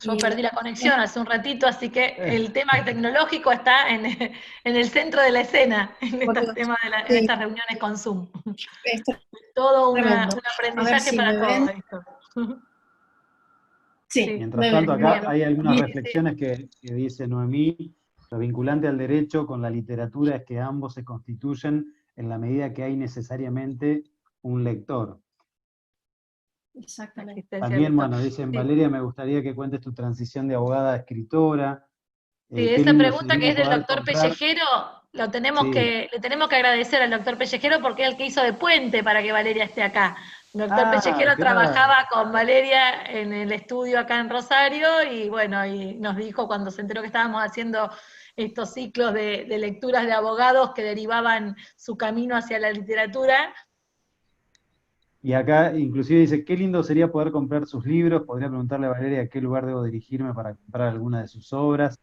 [SPEAKER 2] Yo perdí la conexión hace un ratito, así que el tema tecnológico está en el centro de la escena, en estas reuniones con Zoom. Todo un aprendizaje para todos esto.
[SPEAKER 1] Sí, mientras tanto, acá hay algunas reflexiones que dice Noemí. Lo vinculante al derecho con la literatura es que ambos se constituyen en la medida que hay necesariamente un lector.
[SPEAKER 3] Exactamente.
[SPEAKER 1] También, bueno, dicen, Valeria, me gustaría que cuentes tu transición de abogada a escritora.
[SPEAKER 2] Sí, esa pregunta que es del doctor Pellejero, le tenemos que agradecer al doctor Pellejero porque es el que hizo de puente para que Valeria esté acá. El doctor Pellejero trabajaba con Valeria en el estudio acá en Rosario, y bueno, y nos dijo cuando se enteró que estábamos haciendo estos ciclos de lecturas de abogados que derivaban su camino hacia la literatura.
[SPEAKER 1] Y acá inclusive dice, qué lindo sería poder comprar sus libros. Podría preguntarle a Valeria a qué lugar debo dirigirme para comprar alguna de sus obras.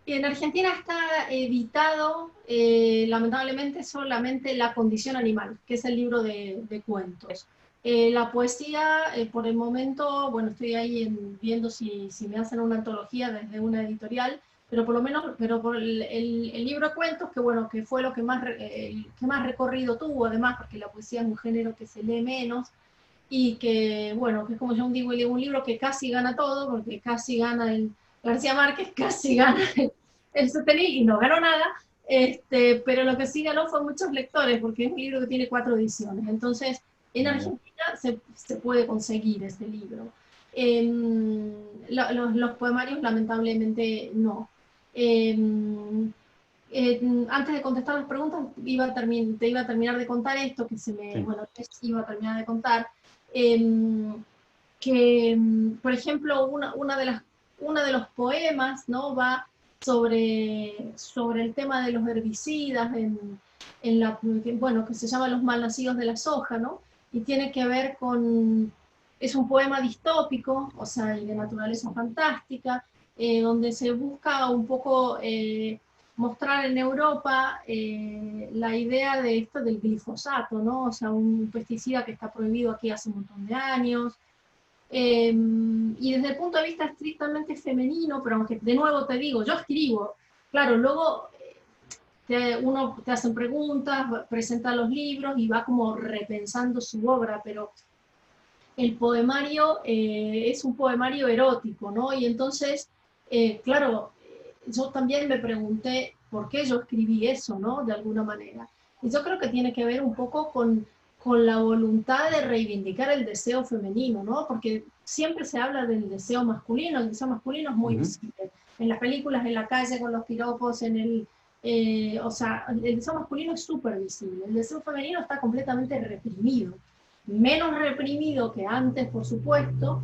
[SPEAKER 3] En Argentina está editado, lamentablemente, solamente La condición animal, que es el libro de cuentos. La poesía, por el momento, bueno, estoy ahí viendo si me hacen una antología desde una editorial, pero por lo menos, por el libro de cuentos, que bueno, que fue lo que más recorrido tuvo, además, porque la poesía es un género que se lee menos, y que, bueno, que es como yo digo, un libro que casi gana todo, porque casi gana el García Márquez, casi gana el Sotenil y no ganó nada, pero lo que sí ganó fue muchos lectores, porque es un libro que tiene 4 ediciones, entonces en Argentina se puede conseguir este libro. Los poemarios lamentablemente no. Antes de contestar las preguntas, te iba a terminar de contar esto, que iba a terminar de contar. por ejemplo, uno de los poemas, ¿no? Va sobre el tema de los herbicidas bueno, que se llama Los malnacidos de la soja, ¿no? Y tiene que ver es un poema distópico, o sea, y de naturaleza fantástica, donde se busca un poco mostrar en Europa la idea de esto del glifosato, ¿no? O sea, un pesticida que está prohibido aquí hace un montón de años. Y desde el punto de vista estrictamente femenino, pero aunque de nuevo te digo, yo escribo, claro, luego uno te hacen preguntas, presenta los libros y va como repensando su obra, pero el poemario es un poemario erótico, ¿no? Y entonces, claro, yo también me pregunté por qué yo escribí eso, ¿no? De alguna manera. Y yo creo que tiene que ver un poco con la voluntad de reivindicar el deseo femenino, ¿no? Porque siempre se habla del deseo masculino, el deseo masculino es muy visible. En las películas, en la calle, con los piropos, o sea, el deseo masculino es súper visible. El deseo femenino está completamente reprimido. Menos reprimido que antes, por supuesto,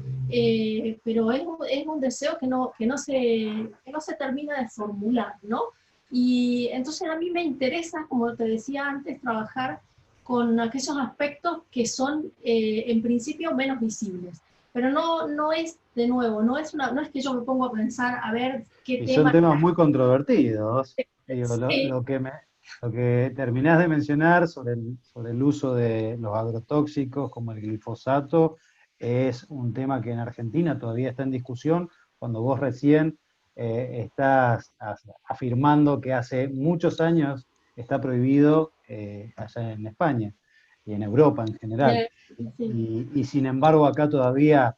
[SPEAKER 3] pero es un deseo que no se termina de formular, ¿no? Y entonces a mí me interesa, como te decía antes, trabajar con aquellos aspectos que son, en principio, menos visibles. Pero no es, de nuevo, no es que yo me pongo a pensar a ver qué
[SPEAKER 1] Y
[SPEAKER 3] tema...
[SPEAKER 1] son temas muy controvertidos. Digo,
[SPEAKER 3] Sí.
[SPEAKER 1] lo que terminás de mencionar sobre el uso de los agrotóxicos como el glifosato es un tema que en Argentina todavía está en discusión, cuando vos recién estás afirmando que hace muchos años está prohibido allá en España y en Europa en general.
[SPEAKER 3] Sí.
[SPEAKER 1] Y sin embargo acá todavía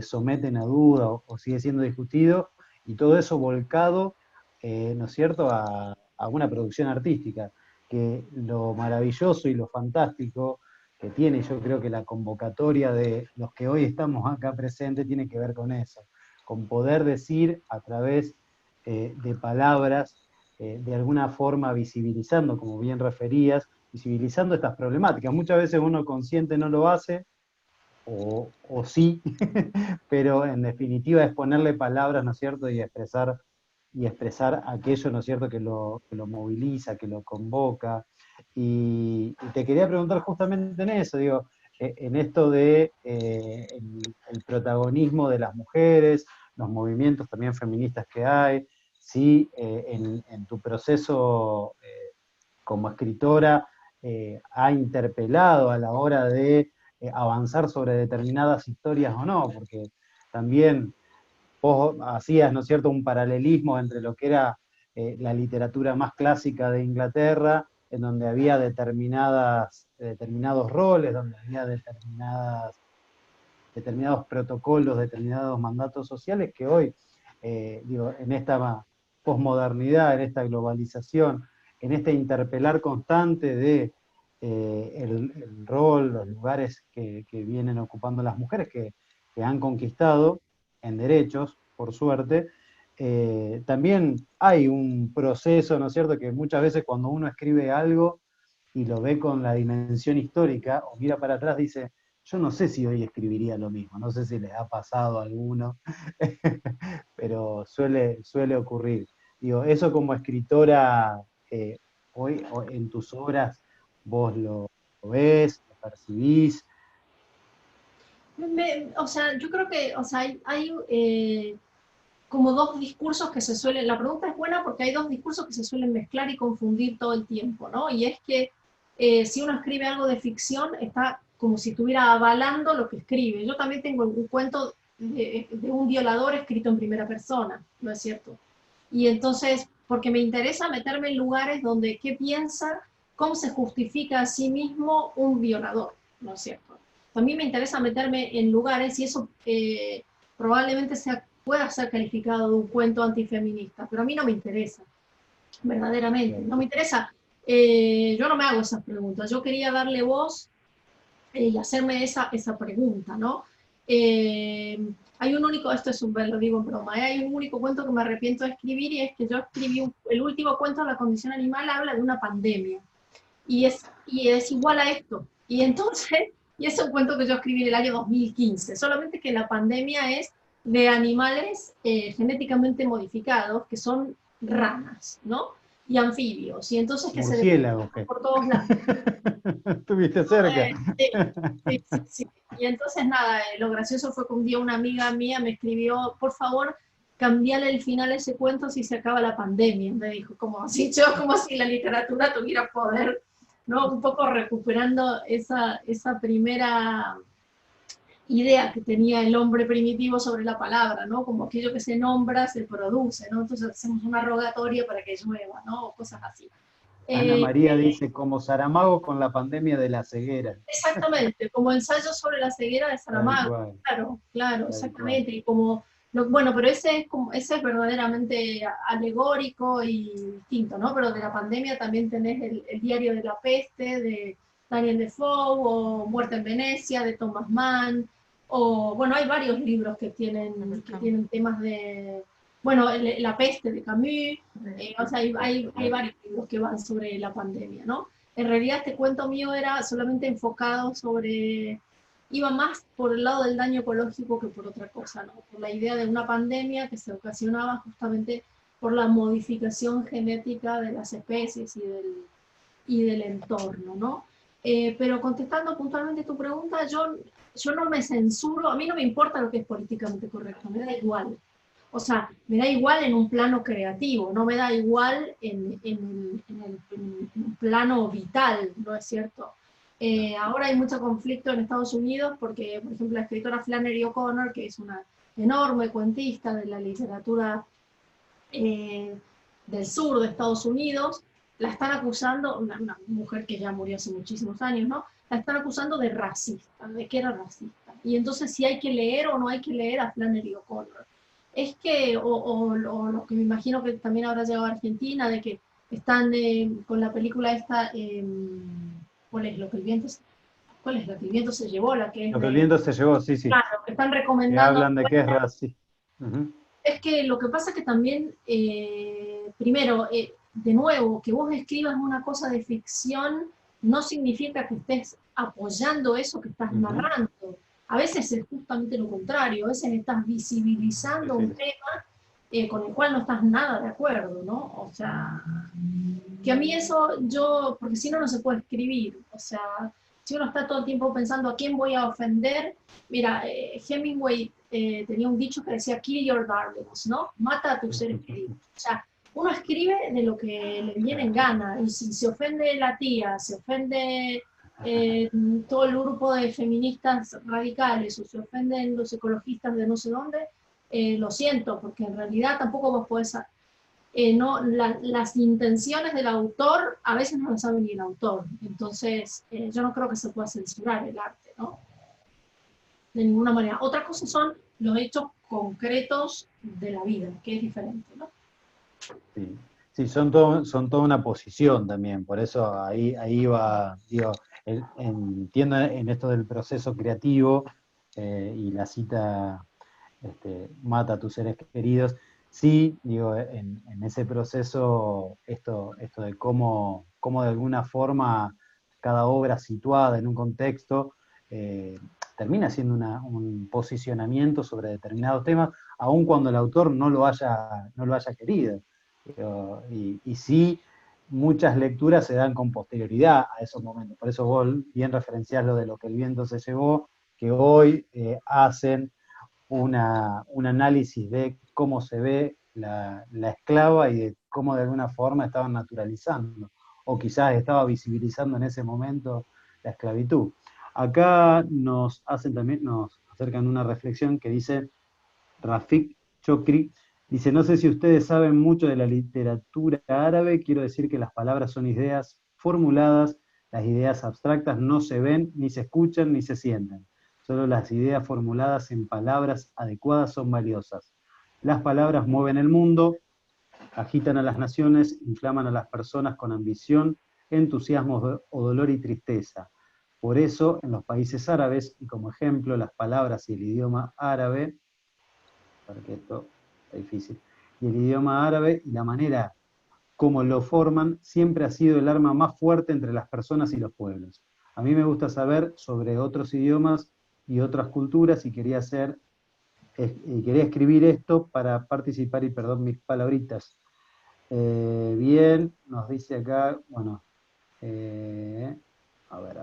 [SPEAKER 1] someten a duda o sigue siendo discutido, y todo eso volcado, ¿no es cierto?, a una producción artística, que lo maravilloso y lo fantástico que tiene, yo creo que la convocatoria de los que hoy estamos acá presentes tiene que ver con eso, con poder decir a través de palabras, de alguna forma visibilizando, como bien referías, visibilizando estas problemáticas. Muchas veces uno consciente no lo hace, o sí, pero en definitiva es ponerle palabras, ¿no es cierto?, y expresar aquello, ¿no es cierto?, que lo moviliza, que lo convoca. Y te quería preguntar justamente en eso, digo, en esto de el protagonismo de las mujeres, los movimientos también feministas que hay, sí, en tu proceso como escritora ha interpelado a la hora de avanzar sobre determinadas historias o no, porque también vos hacías, ¿no es cierto?, un paralelismo entre lo que era la literatura más clásica de Inglaterra, en donde había determinados roles, donde había determinados protocolos, determinados mandatos sociales que hoy, digo, en esta posmodernidad, en esta globalización, en este interpelar constante de el rol, los lugares que vienen ocupando las mujeres, que han conquistado en derechos, por suerte, también hay un proceso, ¿no es cierto?, que muchas veces cuando uno escribe algo y lo ve con la dimensión histórica, o mira para atrás, dice, yo no sé si hoy escribiría lo mismo, no sé si les ha pasado a alguno, pero suele ocurrir. Digo, eso como escritora, hoy en tus obras, vos lo ves, lo percibís.
[SPEAKER 3] O sea, yo creo que, o sea, hay como dos discursos que se suelen, la pregunta es buena porque hay dos discursos que se suelen mezclar y confundir todo el tiempo, ¿no? Y es que si uno escribe algo de ficción, está como si estuviera avalando lo que escribe. Yo también tengo un cuento de un violador escrito en primera persona, ¿no es cierto? Y entonces, porque me interesa meterme en lugares donde qué piensa, cómo se justifica a sí mismo un violador, ¿no es cierto? A mí me interesa meterme en lugares y eso probablemente pueda ser calificado de un cuento antifeminista, pero a mí no me interesa, verdaderamente, no me interesa. Yo no me hago esas preguntas, yo quería darle voz y hacerme esa pregunta, ¿no? Hay un único, esto es lo digo en broma, hay un único cuento que me arrepiento de escribir y es que yo escribí el último cuento, La condición animal, habla de una pandemia y es igual a esto. Y entonces Y es un cuento que yo escribí en el año 2015, solamente que la pandemia es de animales genéticamente modificados, que son ranas, ¿no? Y anfibios, y entonces que se
[SPEAKER 1] Murciélagos,
[SPEAKER 3] desplazan
[SPEAKER 1] ¿qué?
[SPEAKER 3] por todos lados.
[SPEAKER 1] Estuviste cerca.
[SPEAKER 3] Sí, sí, sí, sí. Y entonces nada, lo gracioso fue que un día una amiga mía me escribió, por favor, cambiale el final a ese cuento si se acaba la pandemia. Me dijo, como así, yo como si la literatura tuviera poder, ¿no? Un poco recuperando esa primera idea que tenía el hombre primitivo sobre la palabra, ¿no? Como aquello que se nombra, se produce, ¿no? Entonces hacemos una rogatoria para que llueva, ¿no? O cosas así.
[SPEAKER 1] Ana María dice, como Saramago con la pandemia de la ceguera.
[SPEAKER 3] Exactamente, como ensayo sobre la ceguera de
[SPEAKER 1] Tal
[SPEAKER 3] Saramago,
[SPEAKER 1] cual,
[SPEAKER 3] claro, claro,
[SPEAKER 1] tal
[SPEAKER 3] exactamente,
[SPEAKER 1] cual.
[SPEAKER 3] y como, bueno, pero ese es verdaderamente alegórico y distinto, ¿no? Pero de la pandemia también tenés el diario de la peste, de Daniel Defoe, o Muerte en Venecia, de Thomas Mann, o, bueno, hay varios libros que tienen temas de, bueno, La peste de Camus, o sea, hay varios libros que van sobre la pandemia, ¿no? En realidad este cuento mío era solamente enfocado sobre, iba más por el lado del daño ecológico que por otra cosa, ¿no? Por la idea de una pandemia que se ocasionaba justamente por la modificación genética de las especies y del entorno, ¿no? Pero contestando puntualmente tu pregunta, yo no me censuro, a mí no me importa lo que es políticamente correcto, me da igual. O sea, me da igual en un plano creativo, no me da igual en un plano vital, ¿no es cierto? Ahora hay mucho conflicto en Estados Unidos porque, por ejemplo, la escritora Flannery O'Connor, que es una enorme cuentista de la literatura del sur de Estados Unidos, la están acusando, una mujer que ya murió hace muchísimos años, ¿no? La están acusando de racista, de que era racista. Y entonces si hay que leer o no hay que leer a Flannery O'Connor. Es que, o lo que me imagino que también habrá llegado a Argentina, de que están con la película esta, ¿cuál es lo que el viento se, cuál es lo que el viento se llevó? La que es
[SPEAKER 1] Lo que el
[SPEAKER 3] de,
[SPEAKER 1] viento se llevó, sí, sí.
[SPEAKER 3] claro, que están
[SPEAKER 1] Que
[SPEAKER 3] recomendando.
[SPEAKER 1] hablan de que es racista. Ujú.
[SPEAKER 3] Es que lo que pasa es que también, primero, de nuevo, que vos escribas una cosa de ficción no significa que estés apoyando eso que estás narrando. A veces es justamente lo contrario, a veces estás visibilizando un tema con el cual no estás nada de acuerdo, ¿no? O sea, que a mí eso, porque si no, no se puede escribir. O sea, si uno está todo el tiempo pensando a quién voy a ofender, mira, Hemingway tenía un dicho que decía, kill your darlings, ¿no? Mata a tus seres queridos. O sea, uno escribe de lo que le viene en gana, y si se ofende la tía, se ofende todo el grupo de feministas radicales, o se ofenden los ecologistas de no sé dónde, lo siento, porque en realidad tampoco vos podés... no, las intenciones del autor a veces no las sabe ni el autor, entonces yo no creo que se pueda censurar el arte, ¿no? De ninguna manera. Otra cosa son los hechos concretos de la vida, que es diferente, ¿no?
[SPEAKER 1] Sí, sí, son toda una posición también, por eso ahí va, digo, entiendo en esto del proceso creativo y la cita mata a tus seres queridos, sí, digo, en ese proceso, esto de cómo de alguna forma cada obra situada en un contexto termina siendo un posicionamiento sobre determinados temas, aun cuando el autor no lo haya querido. Y sí, muchas lecturas se dan con posterioridad a esos momentos. Por eso vos bien referenciás lo de lo que el viento se llevó, que hoy hacen un análisis de cómo se ve la esclava y de cómo de alguna forma estaban naturalizando, o quizás estaba visibilizando en ese momento la esclavitud. Acá nos acercan una reflexión que dice Rafik Chokri, dice, no sé si ustedes saben mucho de la literatura árabe, quiero decir que las palabras son ideas formuladas, las ideas abstractas no se ven, ni se escuchan, ni se sienten. Solo las ideas formuladas en palabras adecuadas son valiosas. Las palabras mueven el mundo, agitan a las naciones, inflaman a las personas con ambición, entusiasmo o dolor y tristeza. Por eso, en los países árabes, y como ejemplo, las palabras y el idioma árabe, porque esto está difícil, y el idioma árabe y la manera como lo forman siempre ha sido el arma más fuerte entre las personas y los pueblos. a mí me gusta saber sobre otros idiomas y otras culturas y quería escribir esto para participar y perdón mis palabritas. Bien, nos dice acá, bueno, a ver.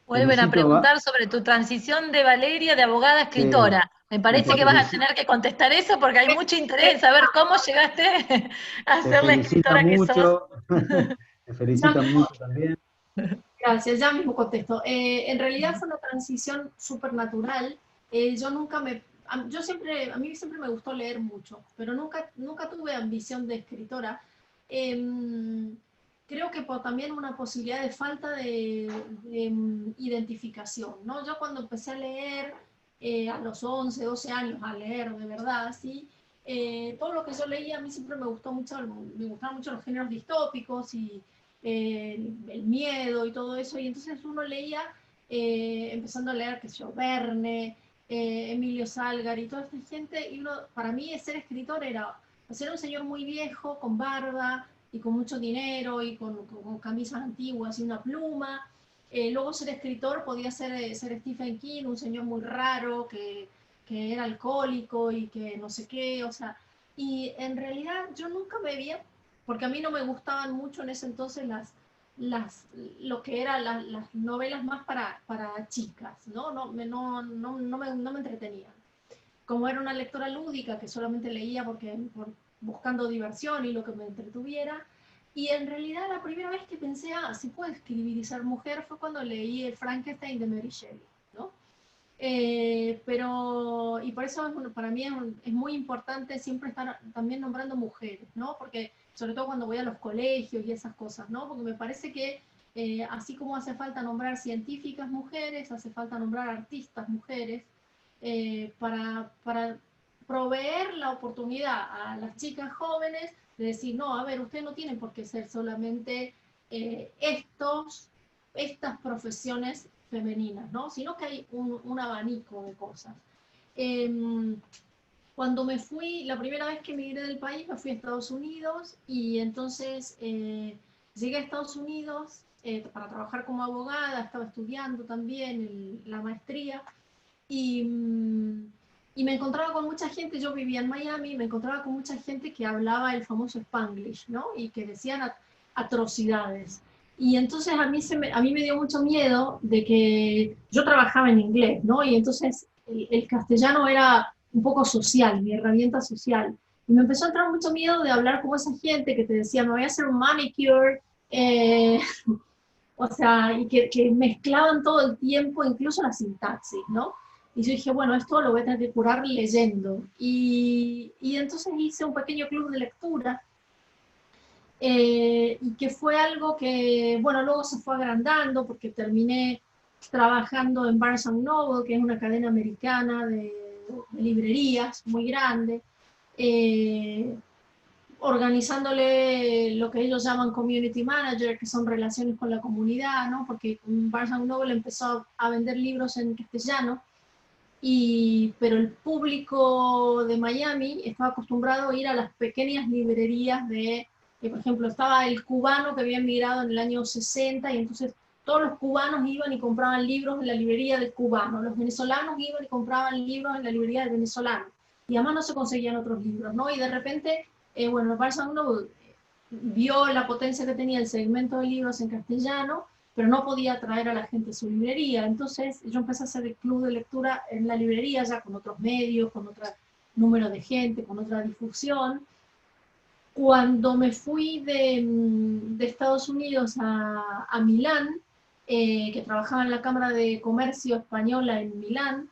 [SPEAKER 5] Vuelven a preguntar sobre tu transición de Valeria de abogada a escritora. Me parece que vas a tener que contestar eso porque hay mucho interés en saber cómo llegaste a ser la escritora que sos.
[SPEAKER 1] Te felicitan mucho también.
[SPEAKER 3] Gracias, ya mismo contesto. En realidad fue una transición súper natural. A mí siempre me gustó leer mucho, pero nunca tuve ambición de escritora. Creo que también una posibilidad de falta de identificación, ¿no? Yo cuando empecé a leer, a los 11, 12 años, a leer de verdad, ¿sí? Todo lo que yo leía a mí siempre me gustaban mucho los géneros distópicos y el miedo y todo eso, y entonces uno leía, empezando a leer, qué sé yo, Verne, Emilio Salgari y toda esta gente, y para mí ser escritor era ser un señor muy viejo, con barba, y con mucho dinero, y con camisas antiguas y una pluma. Luego ser escritor podía ser Stephen King, un señor muy raro, que era alcohólico y que no sé qué, o sea, y en realidad yo nunca me veía, porque a mí no me gustaban mucho en ese entonces lo que eran las novelas más para chicas, ¿no? No me entretenían. Como era una lectora lúdica que solamente leía buscando diversión y lo que me entretuviera, y en realidad la primera vez que pensé, si puedo escribir y ser mujer, fue cuando leí el Frankenstein de Mary Shelley, ¿no? Y por eso para mí es muy importante siempre estar también nombrando mujeres, ¿no? Porque sobre todo cuando voy a los colegios y esas cosas, ¿no? Porque me parece que así como hace falta nombrar científicas mujeres, hace falta nombrar artistas mujeres, para proveer la oportunidad a las chicas jóvenes de decir, no, a ver, ustedes no tienen por qué ser solamente estas profesiones femeninas, ¿no? Sino que hay un abanico de cosas. Cuando me fui, la primera vez que emigré del país, me fui a Estados Unidos, y entonces llegué a Estados Unidos para trabajar como abogada, estaba estudiando también la maestría, y me encontraba con mucha gente. Yo vivía en Miami, me encontraba con mucha gente que hablaba el famoso Spanglish, ¿no? Y que decían atrocidades. Y entonces a mí me dio mucho miedo de que yo trabajaba en inglés, ¿no? Y entonces el castellano era un poco social, mi herramienta social. Y me empezó a entrar mucho miedo de hablar con esa gente que te decía, me voy a hacer un manicure, o sea, y que mezclaban todo el tiempo, incluso la sintaxis, ¿no? Y yo dije, bueno, esto lo voy a tener que curar leyendo. Y entonces hice un pequeño club de lectura, y que fue algo que, bueno, luego se fue agrandando porque terminé trabajando en Barnes & Noble, que es una cadena americana de librerías muy grande, organizándole lo que ellos llaman community manager, que son relaciones con la comunidad, ¿no? Porque Barnes & Noble empezó a vender libros en castellano, pero el público de Miami estaba acostumbrado a ir a las pequeñas librerías por ejemplo, estaba el cubano que había emigrado en el año 60, y entonces todos los cubanos iban y compraban libros en la librería del cubano, los venezolanos iban y compraban libros en la librería del venezolano, y además no se conseguían otros libros, ¿no? Y de repente, bueno, Barnes & Noble vio la potencia que tenía el segmento de libros en castellano, pero no podía atraer a la gente a su librería. Entonces yo empecé a hacer el club de lectura en la librería, ya con otros medios, con otro número de gente, con otra difusión. Cuando me fui de Estados Unidos a Milán, que trabajaba en la Cámara de Comercio Española en Milán,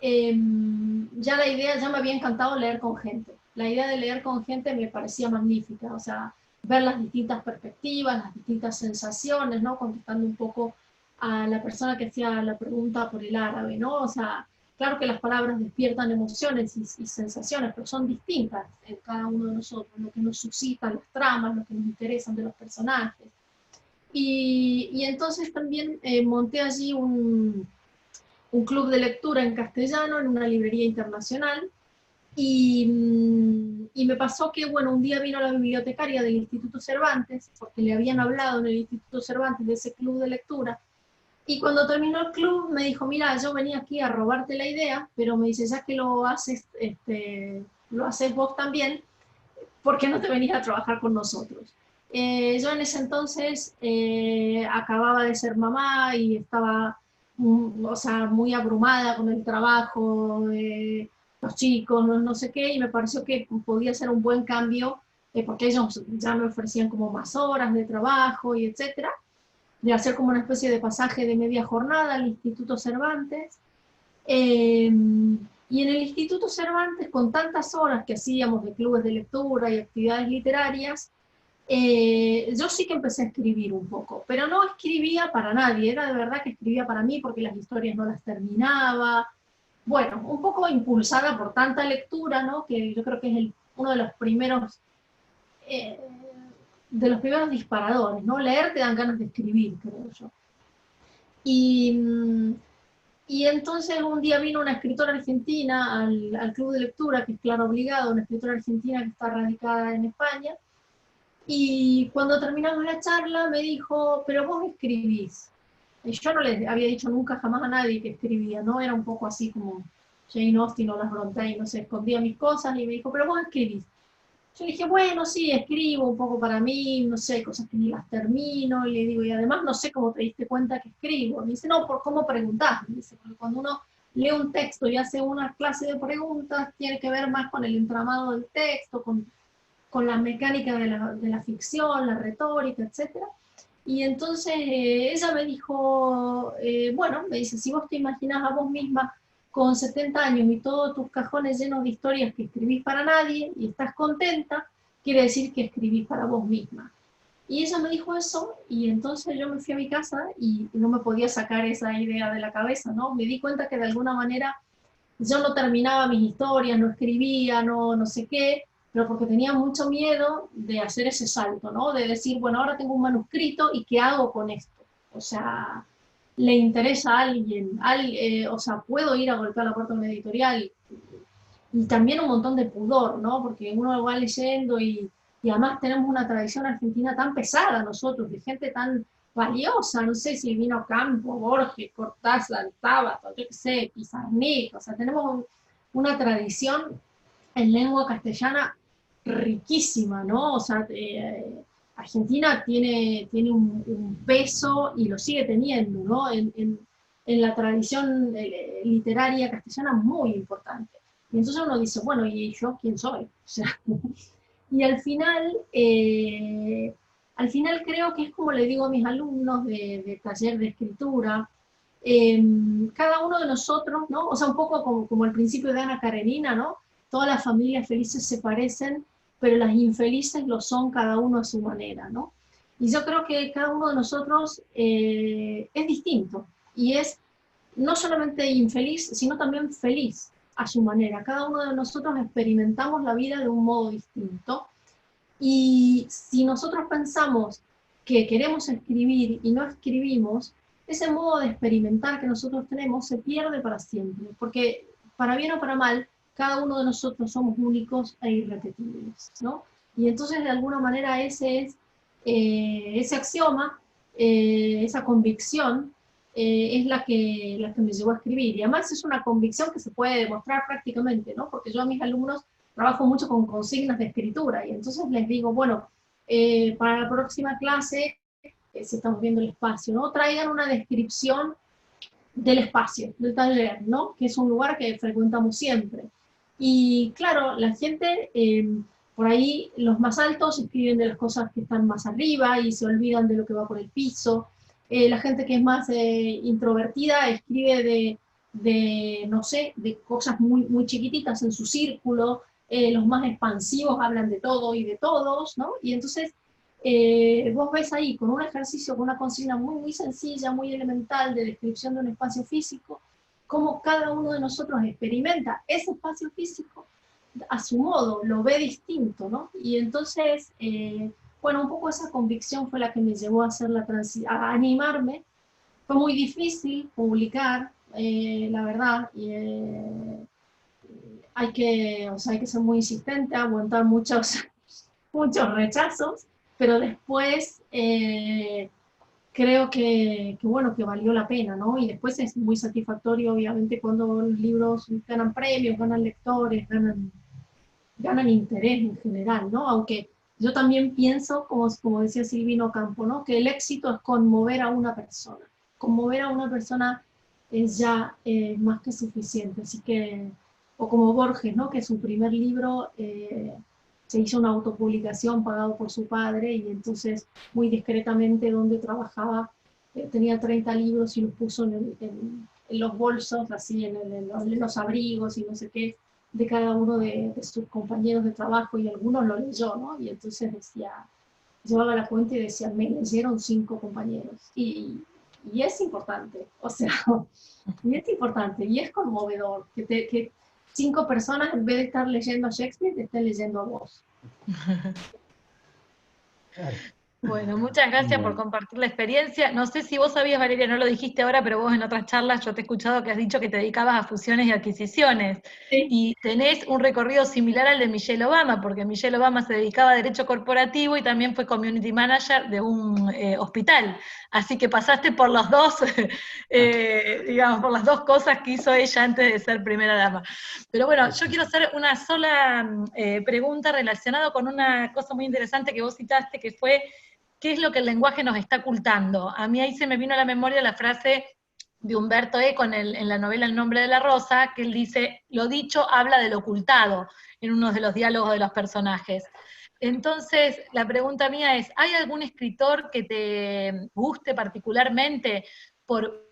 [SPEAKER 3] ya me había encantado leer con gente. La idea de leer con gente me parecía magnífica, o sea, ver las distintas perspectivas, las distintas sensaciones, ¿no? Contestando un poco a la persona que hacía la pregunta por el árabe, ¿no? O sea, claro que las palabras despiertan emociones y sensaciones, pero son distintas en cada uno de nosotros, lo que nos suscita las tramas, lo que nos interesan de los personajes. Y entonces también monté allí un club de lectura en castellano en una librería internacional, y me pasó que, bueno, un día vino la bibliotecaria del Instituto Cervantes, porque le habían hablado en el Instituto Cervantes de ese club de lectura, Y cuando terminó el club me dijo, mira, yo venía aquí a robarte la idea, pero me dice, ya que lo haces vos también, ¿por qué no te venís a trabajar con nosotros? Yo en ese entonces acababa de ser mamá y estaba o sea, muy abrumada con el trabajo, los chicos, no sé qué, y me pareció que podía ser un buen cambio, porque ellos ya me ofrecían como más horas de trabajo y etcétera, de hacer como una especie de pasaje de media jornada al Instituto Cervantes. Y en el Instituto Cervantes, con tantas horas que hacíamos de clubes de lectura y actividades literarias, yo sí que empecé a escribir un poco, pero no escribía para nadie, era de verdad que escribía para mí porque las historias no las terminaba. Bueno, un poco impulsada por tanta lectura, ¿no? Que yo creo que es uno de los primeros disparadores, ¿no? Leer te dan ganas de escribir, creo yo. Y entonces un día vino una escritora argentina al club de lectura, que es Claro Obligado, una escritora argentina que está radicada en España, y cuando terminamos la charla me dijo, pero vos escribís. Y yo no les había dicho nunca jamás a nadie que escribía, ¿no? Era un poco así como Jane Austen o las Brontë, no sé, escondía mis cosas, y me dijo, pero vos escribís. Yo le dije, bueno, sí, escribo un poco para mí, no sé, cosas que ni las termino, y le digo, y además no sé cómo te diste cuenta que escribo. Me dice, no, por cómo preguntás. Me dice, porque cuando uno lee un texto y hace una clase de preguntas, tiene que ver más con el entramado del texto, con la mecánica de la ficción, la retórica, etc. Y entonces ella me dijo, bueno, me dice, si vos te imaginás a vos misma con 70 años y todos tus cajones llenos de historias que escribís para nadie y estás contenta, quiere decir que escribís para vos misma. Y ella me dijo eso, y entonces yo me fui a mi casa y no me podía sacar esa idea de la cabeza, ¿no? Me di cuenta que de alguna manera yo no terminaba mis historias, no escribía, no sé qué, pero porque tenía mucho miedo de hacer ese salto, ¿no? De decir, bueno, ahora tengo un manuscrito y ¿qué hago con esto? O sea, ¿le interesa a alguien? O sea, ¿puedo ir a golpear la puerta de una editorial? Y también un montón de pudor, ¿no? Porque uno va leyendo y además tenemos una tradición argentina tan pesada nosotros, de gente tan valiosa, no sé, Silvino Campo, Borges, Cortázar, Tábato, yo qué sé, Pizarnik, o sea, tenemos una tradición en lengua castellana riquísima, ¿no? O sea, Argentina tiene un peso y lo sigue teniendo, ¿no? En la tradición literaria castellana muy importante. Y entonces uno dice, bueno, ¿y yo quién soy? O sea, y al final creo que es como le digo a mis alumnos de taller de escritura, cada uno de nosotros, ¿no? O sea, un poco como el principio de Ana Karenina, ¿no? Todas las familias felices se parecen, pero las infelices lo son cada uno a su manera, ¿no? Y yo creo que cada uno de nosotros es distinto, y es no solamente infeliz, sino también feliz a su manera. Cada uno de nosotros experimentamos la vida de un modo distinto, y si nosotros pensamos que queremos escribir y no escribimos, ese modo de experimentar que nosotros tenemos se pierde para siempre, porque para bien o para mal, cada uno de nosotros somos únicos e irrepetibles, ¿no? Y entonces de alguna manera ese axioma, esa convicción, es la que me llevó a escribir. Y además es una convicción que se puede demostrar prácticamente, ¿no? Porque yo a mis alumnos trabajo mucho con consignas de escritura, y entonces les digo, bueno, para la próxima clase, si estamos viendo el espacio, ¿no? Traigan una descripción del espacio, del taller, ¿no? Que es un lugar que frecuentamos siempre. Y claro, la gente, por ahí los más altos escriben de las cosas que están más arriba y se olvidan de lo que va por el piso. La gente que es más introvertida escribe no sé, de cosas muy, muy chiquititas en su círculo. Los más expansivos hablan de todo y de todos, ¿no? Y entonces vos ves ahí con un ejercicio, con una consigna muy, muy sencilla, muy elemental de descripción de un espacio físico, cómo cada uno de nosotros experimenta ese espacio físico a su modo, lo ve distinto, ¿no? Y entonces, bueno, un poco esa convicción fue la que me llevó a hacer a animarme. Fue muy difícil publicar, la verdad, y hay que ser muy insistente, aguantar muchos rechazos, pero después creo que, bueno, que valió la pena, ¿no? Y después es muy satisfactorio, obviamente, cuando los libros ganan premios, ganan lectores, ganan interés en general, ¿no? Aunque yo también pienso, como decía Silvino Campo, ¿no? Que el éxito es conmover a una persona. Conmover a una persona es ya más que suficiente. Así que, o como Borges, ¿no? Que su primer libro se hizo una autopublicación pagado por su padre, y entonces muy discretamente donde trabajaba tenía 30 libros y los puso en los bolsos, así en los abrigos y no sé qué, de cada uno de sus compañeros de trabajo, y algunos lo leyó, ¿no? Y entonces decía, llevaba la cuenta y decía, me leyeron 5 compañeros. Y es importante, o sea, y es importante, y es conmovedor, que 5 personas, en vez de estar leyendo a Shakespeare, te estén leyendo a vos.
[SPEAKER 5] Bueno, muchas gracias por compartir la experiencia. No sé si vos sabías, Valeria, no lo dijiste ahora, pero vos en otras charlas yo te he escuchado que has dicho que te dedicabas a fusiones y adquisiciones. Sí. Y tenés un recorrido similar al de Michelle Obama, porque Michelle Obama se dedicaba a derecho corporativo y también fue community manager de un hospital. Así que pasaste por los dos, digamos, por las dos cosas que hizo ella antes de ser primera dama. Pero bueno, yo quiero hacer una sola pregunta relacionada con una cosa muy interesante que vos citaste, que fue ¿qué es lo que el lenguaje nos está ocultando? A mí ahí se me vino a la memoria la frase de Humberto Eco en la novela El nombre de la rosa, que él dice, lo dicho habla de lo ocultado, en uno de los diálogos de los personajes. Entonces, la pregunta mía es, ¿hay algún escritor que te guste particularmente por...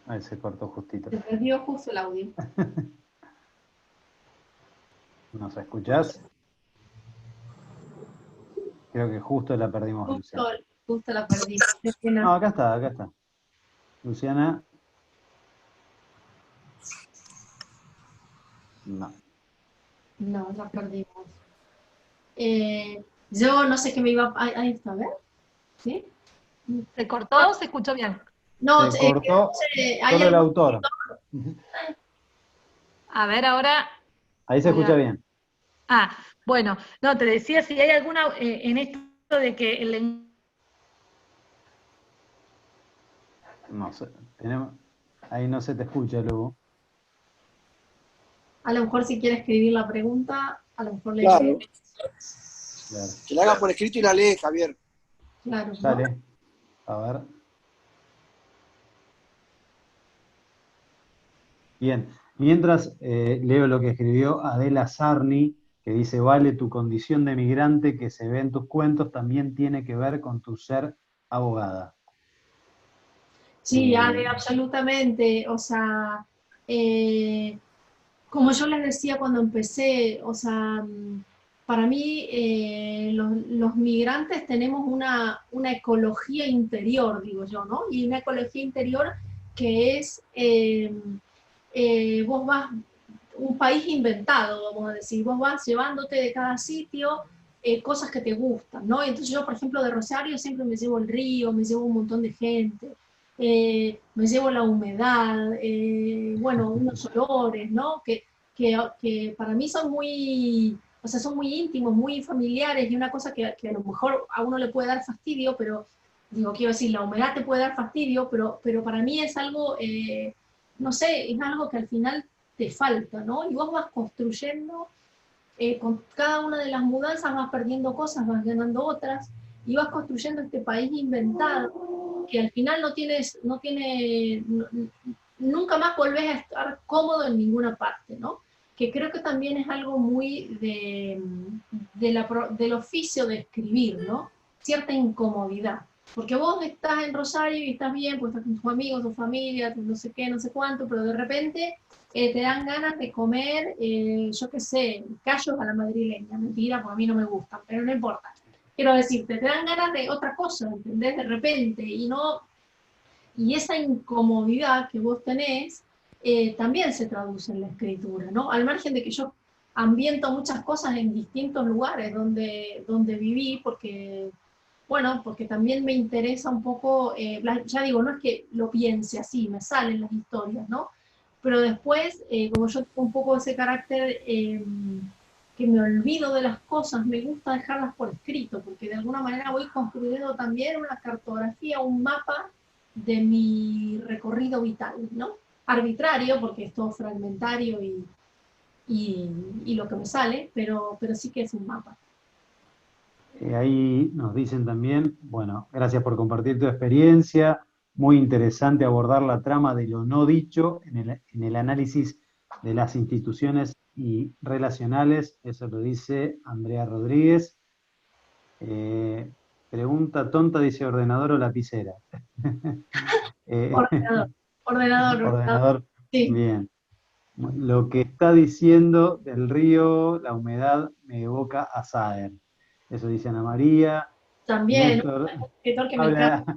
[SPEAKER 1] Ahí se cortó justito.
[SPEAKER 3] Se perdió justo el audio.
[SPEAKER 1] ¿Nos escuchás? Creo que justo la perdimos, Luciana.
[SPEAKER 3] Justo la perdimos.
[SPEAKER 1] No, acá está. Luciana. No.
[SPEAKER 3] No, la perdimos. Yo no sé qué me iba a... Ahí está, ¿ver? ¿Sí?
[SPEAKER 5] ¿Se cortó o se escuchó bien?
[SPEAKER 3] No,
[SPEAKER 1] se cortó solo el autor.
[SPEAKER 5] A ver, ahora...
[SPEAKER 1] Ahí se escucha bien.
[SPEAKER 5] Ah, bueno, no, te decía si hay alguna en esto de que el...
[SPEAKER 1] No sé, ahí no se te escucha, Lugo.
[SPEAKER 3] A lo mejor si quiere escribir la pregunta, a lo mejor le
[SPEAKER 4] claro. Que la haga por escrito y la lee, Javier.
[SPEAKER 3] Claro.
[SPEAKER 1] Dale, a ver. Bien, mientras leo lo que escribió Adela Sarni, que dice, vale, tu condición de migrante que se ve en tus cuentos también tiene que ver con tu ser abogada.
[SPEAKER 3] Sí, Ale, absolutamente. O sea, como yo les decía cuando empecé, o sea, para mí los migrantes tenemos una ecología interior, digo yo, ¿no? Y una ecología interior que es, vos vas, un país inventado, vamos a decir, vos vas llevándote de cada sitio cosas que te gustan, ¿no? Entonces yo, por ejemplo, de Rosario siempre me llevo el río, me llevo un montón de gente, me llevo la humedad, bueno, unos olores, ¿no? Que para mí son muy, o sea, son muy íntimos, muy familiares, y una cosa que a lo mejor a uno le puede dar fastidio, pero, digo, quiero decir, la humedad te puede dar fastidio, pero para mí es algo, no sé, es algo que al final te falta, ¿no? Y vos vas construyendo, con cada una de las mudanzas vas perdiendo cosas, vas ganando otras, y vas construyendo este país inventado, que al final nunca más volvés a estar cómodo en ninguna parte, ¿no? Que creo que también es algo muy del oficio de escribir, ¿no? Cierta incomodidad. Porque vos estás en Rosario y estás bien, pues estás con tus amigos, tu familia, no sé qué, no sé cuánto, pero de repente te dan ganas de comer, yo qué sé, callos a la madrileña. Mentira, porque a mí no me gustan, pero no importa. Quiero decirte, te dan ganas de otra cosa, ¿entendés? De repente, y esa incomodidad que vos tenés también se traduce en la escritura, ¿no? Al margen de que yo ambiento muchas cosas en distintos lugares donde viví, porque, bueno, porque también me interesa un poco, ya digo, no es que lo piense así, me salen las historias, ¿no? Pero después, como yo tengo un poco ese carácter que me olvido de las cosas, me gusta dejarlas por escrito, porque de alguna manera voy construyendo también una cartografía, un mapa de mi recorrido vital, ¿no? Arbitrario, porque es todo fragmentario y lo que me sale, pero sí que es un mapa.
[SPEAKER 1] Ahí nos dicen también, bueno, gracias por compartir tu experiencia, muy interesante abordar la trama de lo no dicho en el análisis de las instituciones y relacionales, eso lo dice Andrea Rodríguez. Pregunta tonta, dice ordenador o lapicera. Ordenador,
[SPEAKER 3] Sí.
[SPEAKER 1] bien. Lo que está diciendo del río, la humedad me evoca a Saer. Eso dice Ana María.
[SPEAKER 3] También,
[SPEAKER 1] Néstor,
[SPEAKER 3] un escritor que me encanta.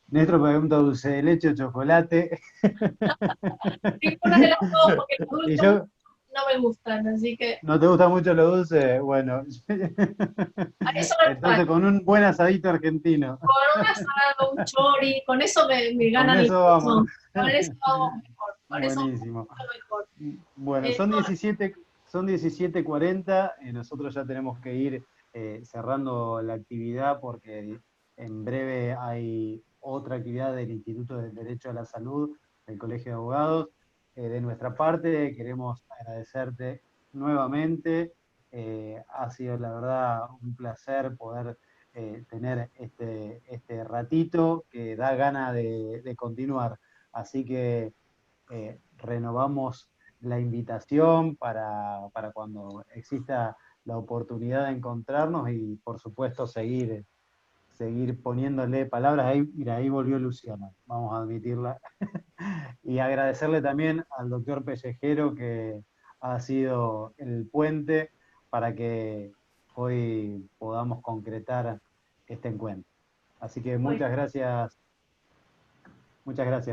[SPEAKER 1] Néstor pregunta dulce de leche o chocolate.
[SPEAKER 3] Ninguna de las dos, porque los
[SPEAKER 1] Y
[SPEAKER 3] dulces
[SPEAKER 1] yo,
[SPEAKER 3] no me gustan, así que
[SPEAKER 1] ¿no te gusta mucho lo dulce? Bueno,
[SPEAKER 3] a eso me
[SPEAKER 1] entonces con un buen asadito argentino.
[SPEAKER 3] con un asado, un chori, con eso me
[SPEAKER 1] Con
[SPEAKER 3] ganan el
[SPEAKER 1] eso vamos.
[SPEAKER 3] corazón. Con eso vamos mejor. Con eso
[SPEAKER 1] Buenísimo.
[SPEAKER 3] vamos mejor.
[SPEAKER 1] Bueno, son 17:40, nosotros ya tenemos que ir cerrando la actividad porque en breve hay otra actividad del Instituto del Derecho a la Salud del Colegio de Abogados. De nuestra parte queremos agradecerte nuevamente. Ha sido la verdad un placer poder tener este ratito que da ganas de continuar. Así que renovamos la invitación para cuando exista la oportunidad de encontrarnos y por supuesto seguir poniéndole palabras. Ahí, mira, ahí volvió Luciana, vamos a admitirla. Y agradecerle también al doctor Pellejero, que ha sido el puente para que hoy podamos concretar este encuentro. Así que muchas gracias,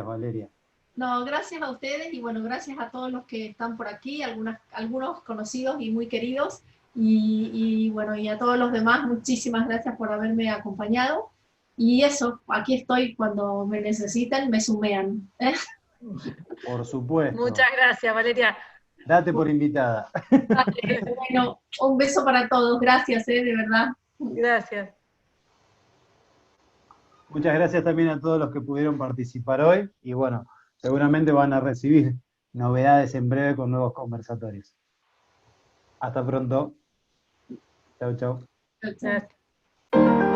[SPEAKER 1] Valeria.
[SPEAKER 3] No, gracias a ustedes y bueno, gracias a todos los que están por aquí, algunos conocidos y muy queridos, y bueno, y a todos los demás, muchísimas gracias por haberme acompañado. Y eso, aquí estoy cuando me necesiten, me sumean.
[SPEAKER 1] Por supuesto.
[SPEAKER 5] Muchas gracias, Valeria.
[SPEAKER 1] Date por invitada.
[SPEAKER 3] Vale, bueno, un beso para todos, gracias, de verdad.
[SPEAKER 5] Gracias.
[SPEAKER 1] Muchas gracias también a todos los que pudieron participar hoy y bueno, seguramente van a recibir novedades en breve con nuevos conversatorios. Hasta pronto. Chau, chau.
[SPEAKER 3] Chao, chao.